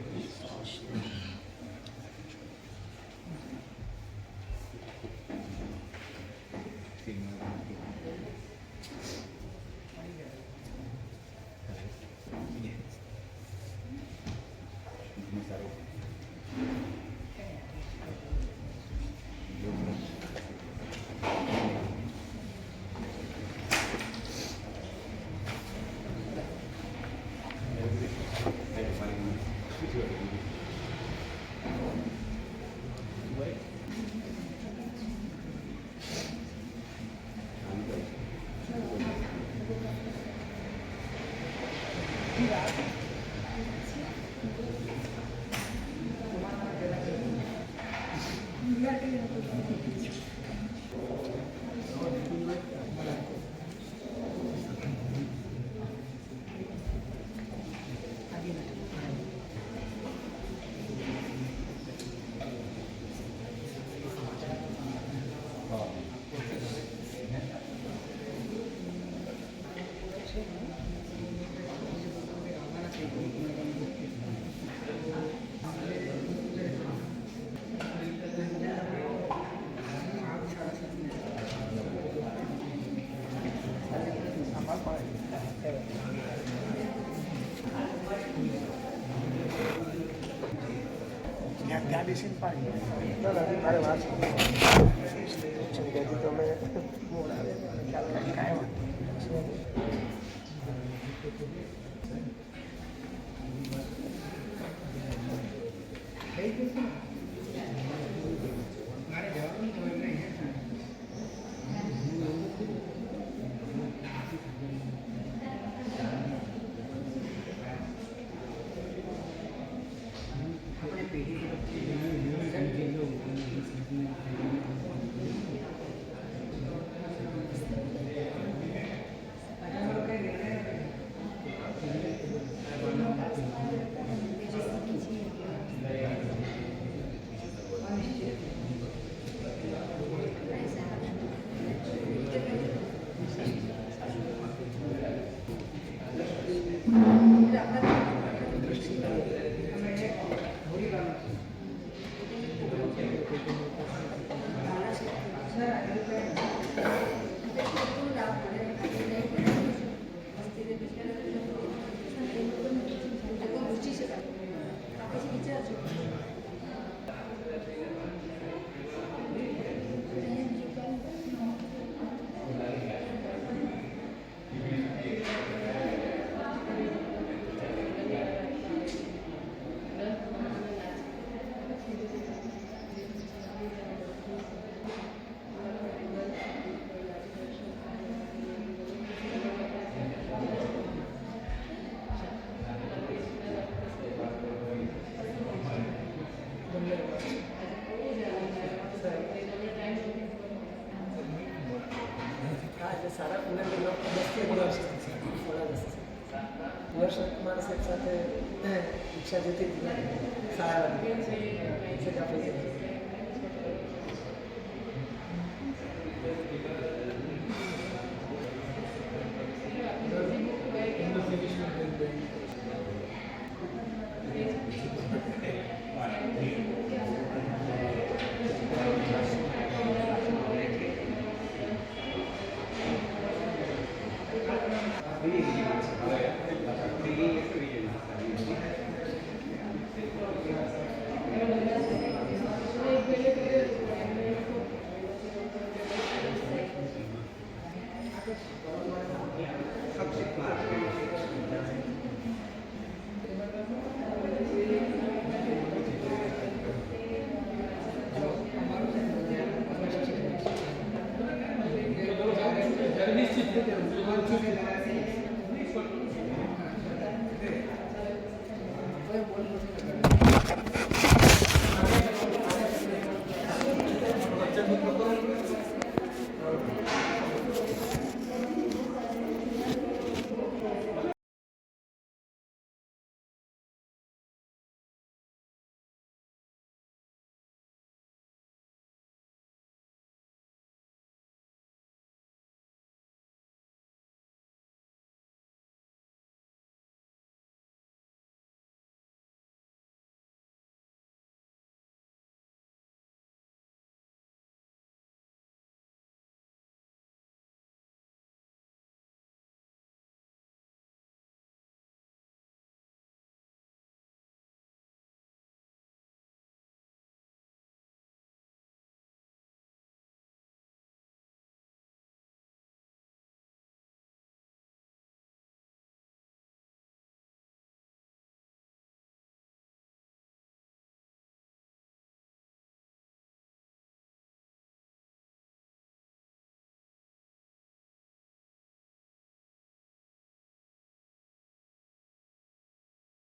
ત્યાં બેસીને પાણી કાંઈ મારે જવાનું તો એમને આપણે પેઢી સારા પુનર્જન્મ 10 થી 11 વર્ષ મારા સાહેબ સાથે ઈચ્છા જતી સારા સજા પૈકી કોઈ બોલ નથી કરતા.